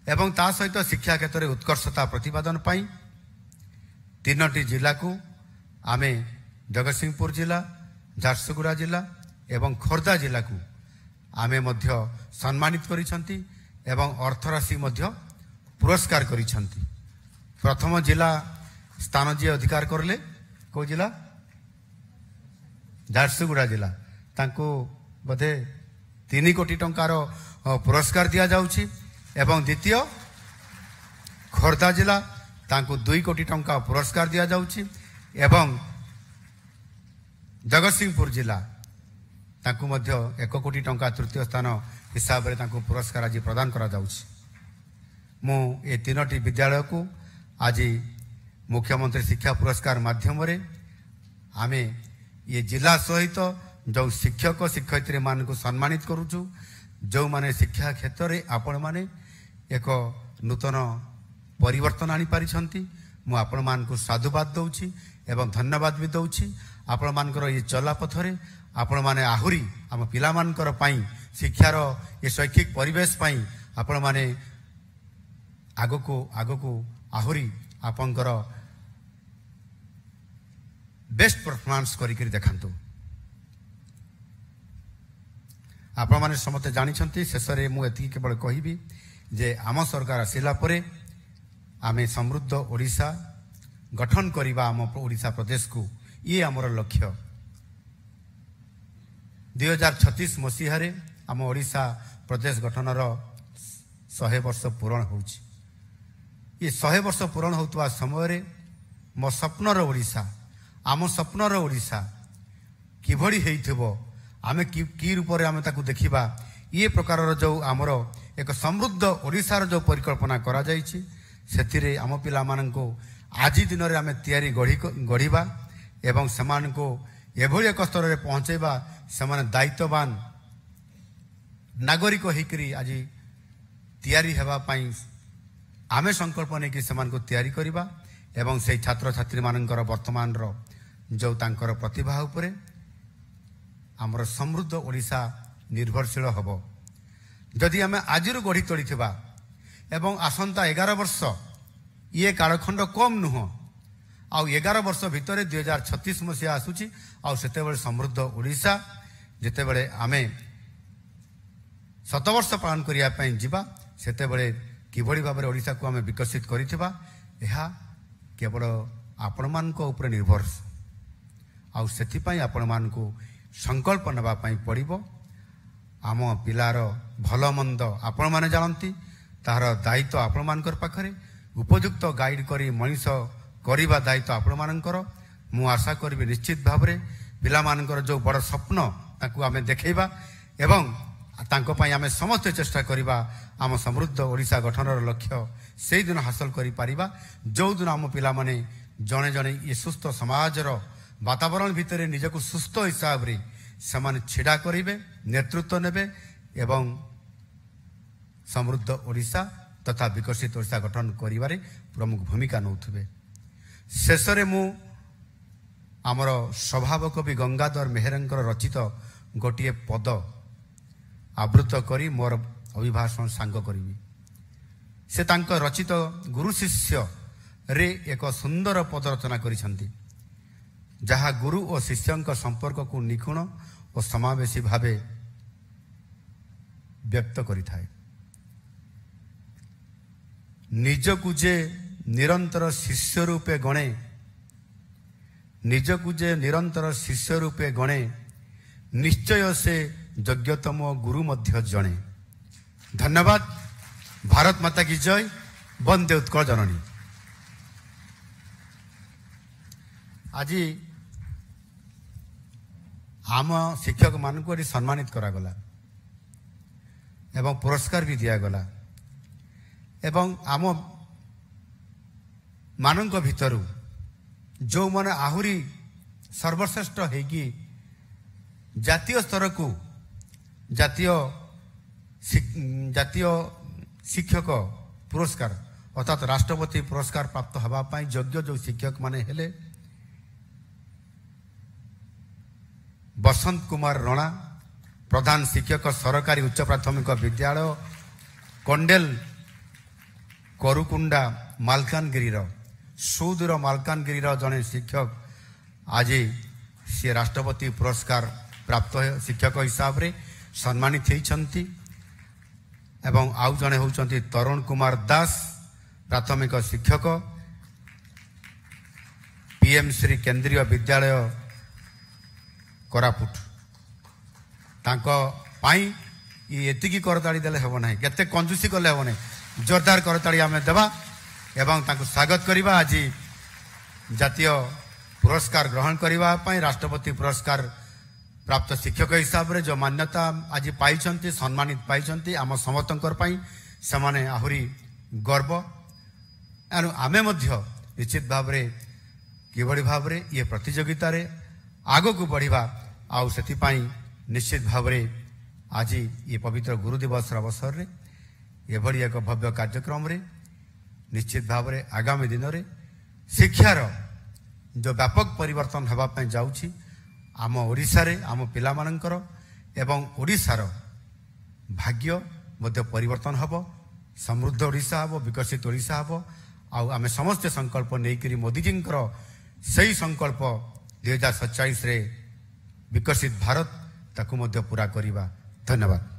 Speaker 1: एवं ता सहित शिक्षा क्षेत्र में उत्कर्षता प्रतिपादन पाई 3टी जिला को आमे जगतसिंहपुर जिला, झारसुगुड़ा जिला एवं खोर्धा जिला को आमे मध्य सम्मानित करिसंती एवं अर्थराशि मध्य पुरस्कार करिसंती। प्रथम जिला स्थान जी अधिकार करले को जिला झारसुगुड़ा जिला तांको बोधे 3 कोटी टंकार पुरस्कार दिया जाउची एवं द्वितीय खोर्धा जिला तांको 2 कोटी टंका पुरस्कार दिया जाउची एवं जगतसिंहपुर जिला तांको मध्य 1 कोटी टंका तृतीय स्थान हिसाब रे तांको पुरस्कार आज प्रदान करा जाउची। मु ए 3टी विद्यालय को आज मुख्यमंत्री शिक्षा पुरस्कार माध्यम रे आमे ये जिला सहित जो शिक्षक शिक्षयित्री मान को सम्मानित करूछु, जो माने शिक्षा क्षेत्र रे आपण माने एक नूतन परिवर्तन आनी पारिछंती। मु आपण मान को साधुवाद दउछि एवं धन्यवाद भी दउछि। आपण मानकर ये चला पथरे आपण माने आहुरी हम पिला मानकर पई शिक्षार ये शैक्षिक परिवेश पई आपण माने आगको आहुरी आपनकर बेस्ट परफॉर्मेंस करी देखांतु। आपण माने समते जानिछंती शेषरे मु एति केवल कहिबी जे आम सरकार आसिला परे आमे समृद्ध ओडिशा गठन करिबा आम ओडिशा प्रदेश को ये आमर लक्ष्य। 2036 मसीह रे आम ओडिशा प्रदेश गठनर 100 वर्ष पूर्ण होउची। ये 100 वर्ष पूर्ण होतवा समय रे मो स्वप्नर ओडिशा आम स्वप्नर ओडिशा किभଳି हेइथिबो आमे की रूप रे आमे ताकू देखिबा ये प्रकार जो आमर एक समृद्ध ओडिशार जो परिकल्पना करा जायछि सेथिरे आम पिला माननको आज दिन रे आमे तयारी गढ़िबा एवं समानको एभଳି एक स्तर रे पहुंचेबा समान दायित्ववान नागरिक होइकरी आज तयारी हेबा पई आमे संकल्प ने कि समान को तयारी करिबा एवं से छात्र छात्री मानकर वर्तमान रो जो तांकर प्रतिभा उपरे आमर समृद्ध ओडिशा निर्भरशील हबो। जदि आमे आजिरु गढ़ी तोड़ीथिबा एवं आसंता 11 वर्ष ये कालखंड कम नुह आ 11 वर्ष भितर 2036 मसीहा आसुची आ सेते बेले समृद्ध ओडिशा जेते बेले आमे 7 वर्ष पालन करिया पई जिबा सेते बेले किभଳି भाବରେ ओडिशा को आमे विकसित करिथिबा एहा केवल आपण मानको ऊपर निर्भर आ सेति पई आपण मानको संकल्प नबा पई पड़िबो। आम पिलार भलो मंद आपण माने जानती तार दायित्व आपण मानकर पाखरे उपयुक्त गाइड करी मनीष करिबा दायित्व आपण मानकर। मु आशा करबी निश्चित भाबरे पिला मानकर जो बड़ स्वप्न ताकू आमे देखैबा एवं तांको पई आमे समस्त चेष्टा करिबा आम समृद्ध ओडिशा गठनर लक्ष्य से दिन हासिल करि पारिबा जो दिन आम पिला माने जणे जणे ये सुस्थ समाजर वातावरण भितर निजको सुस्थ हिसाब रे समान छिड़ा करिवे नेतृत्व नेबे एवं समृद्ध ओडिशा तथा विकसित ओडिशा गठन करिबारे प्रमुख भूमिका नौथिबे। शेषरे मु आमर स्वभाव कवि गंगाधर मेहरंकर रचित गोटिए पद आवृत करी मोर अभिभाषण सांग करी। से तांक रचित गुरु शिष्य रे एक सुंदर पद रचना करिसंती जहा गुरु और शिष्यंक संपर्क को निखुण और समावेशी भावे ବ୍ୟକ୍ତ କରିଥାଏ। ନିଜକୁ ଯେ ନିରନ୍ତର ଶିଷ୍ୟ ରୂପେ ଗଣେ, ନିଜକୁ ଯେ ନିରନ୍ତର ଶିଷ୍ୟ ରୂପେ ଗଣେ, ନିଶ୍ଚୟ ସେ ଯୋଗ୍ୟତମ ଗୁରୁ ମଧ୍ୟ ଜଣେ। ଧନ୍ୟବାଦ। ଭାରତ ମାତା କି ଜୟ। ବନ୍ଦେ ଉତ୍କଳ ଜନନୀ। ଆଜି ଆମ ଶିକ୍ଷକମାନଙ୍କୁ ଏଠି ସମ୍ମାନିତ କରାଗଲା ଏବଂ ପୁରସ୍କାର ବି ଦିଆଗଲା ଏବଂ ଆମ ମାନଙ୍କ ଭିତରୁ ଯେଉଁମାନେ ଆହୁରି ସର୍ବଶ୍ରେଷ୍ଠ ହେଇକି ଜାତୀୟ ସ୍ତରକୁ ଜାତୀୟ ଶିକ୍ଷକ ପୁରସ୍କାର ଅର୍ଥାତ୍ ରାଷ୍ଟ୍ରପତି ପୁରସ୍କାର ପ୍ରାପ୍ତ ହେବା ପାଇଁ ଯୋଗ୍ୟ ଯେଉଁ ଶିକ୍ଷକମାନେ ହେଲେ, ବସନ୍ତ କୁମାର ରଣା, ପ୍ରଧାନ ଶିକ୍ଷକ ସରକାରୀ ଉଚ୍ଚ ପ୍ରାଥମିକ ବିଦ୍ୟାଳୟ କଣ୍ଡେଲ କରୁକୁଣ୍ଡା ମାଲକାନଗିରିର, ସୁଦୂର ମାଲକାନଗିରିର ଜଣେ ଶିକ୍ଷକ ଆଜି ସେ ରାଷ୍ଟ୍ରପତି ପୁରସ୍କାର ପ୍ରାପ୍ତ ଶିକ୍ଷକ ହିସାବରେ ସମ୍ମାନିତ ହୋଇଛନ୍ତି। ଏବଂ ଆଉ ଜଣେ ହେଉଛନ୍ତି ତରୁଣ କୁମାର ଦାସ, ପ୍ରାଥମିକ ଶିକ୍ଷକ, ପିଏମଶ୍ରୀ କେନ୍ଦ୍ରୀୟ ବିଦ୍ୟାଳୟ କୋରାପୁଟ। ତାଙ୍କ ପାଇଁ ଏତିକି କରତାଳି ଦେଲେ ହେବ ନାହିଁ, କେତେ କଞ୍ଜୁସି କଲେ ହେବ ନାହିଁ, ଜୋରଦାର କରତାଳି ଆମେ ଦେବା ଏବଂ ତାଙ୍କୁ ସ୍ୱାଗତ କରିବା। ଆଜି ଜାତୀୟ ପୁରସ୍କାର ଗ୍ରହଣ କରିବା ପାଇଁ, ରାଷ୍ଟ୍ରପତି ପୁରସ୍କାର ପ୍ରାପ୍ତ ଶିକ୍ଷକ ହିସାବରେ ଯେଉଁ ମାନ୍ୟତା ଆଜି ପାଇଛନ୍ତି, ସମ୍ମାନିତ ପାଇଛନ୍ତି, ଆମ ସମସ୍ତଙ୍କର ପାଇଁ ସେମାନେ ଆହୁରି ଗର୍ବ। ଏଣୁ ଆମେ ମଧ୍ୟ ନିଶ୍ଚିତ ଭାବରେ କିଭଳି ଭାବରେ ଇଏ ପ୍ରତିଯୋଗିତାରେ ଆଗକୁ ବଢ଼ିବା, ଆଉ ସେଥିପାଇଁ ନିଶ୍ଚିତ ଭାବରେ ଆଜି ଏ ପବିତ୍ର ଗୁରୁ ଦିବସର ଅବସରରେ ଏଭଳି ଏକ ଭବ୍ୟ କାର୍ଯ୍ୟକ୍ରମରେ ନିଶ୍ଚିତ ଭାବରେ ଆଗାମୀ ଦିନରେ ଶିକ୍ଷାର ଯେଉଁ ବ୍ୟାପକ ପରିବର୍ତ୍ତନ ହେବା ପାଇଁ ଯାଉଛି ଆମ ଓଡ଼ିଶାରେ, ଆମ ପିଲାମାନଙ୍କର ଏବଂ ଓଡ଼ିଶାର ଭାଗ୍ୟ ମଧ୍ୟ ପରିବର୍ତ୍ତନ ହେବ। ସମୃଦ୍ଧ ଓଡ଼ିଶା ହେବ, ବିକଶିତ ଓଡ଼ିଶା ହେବ। ଆଉ ଆମେ ସମସ୍ତେ ସଂକଳ୍ପ ନେଇକରି ମୋଦିଜୀଙ୍କର ସେହି ସଂକଳ୍ପ 2047ରେ ବିକଶିତ ଭାରତ, ତାକୁ ମଧ୍ୟ ପୁରା କରିବା। ଧନ୍ୟବାଦ।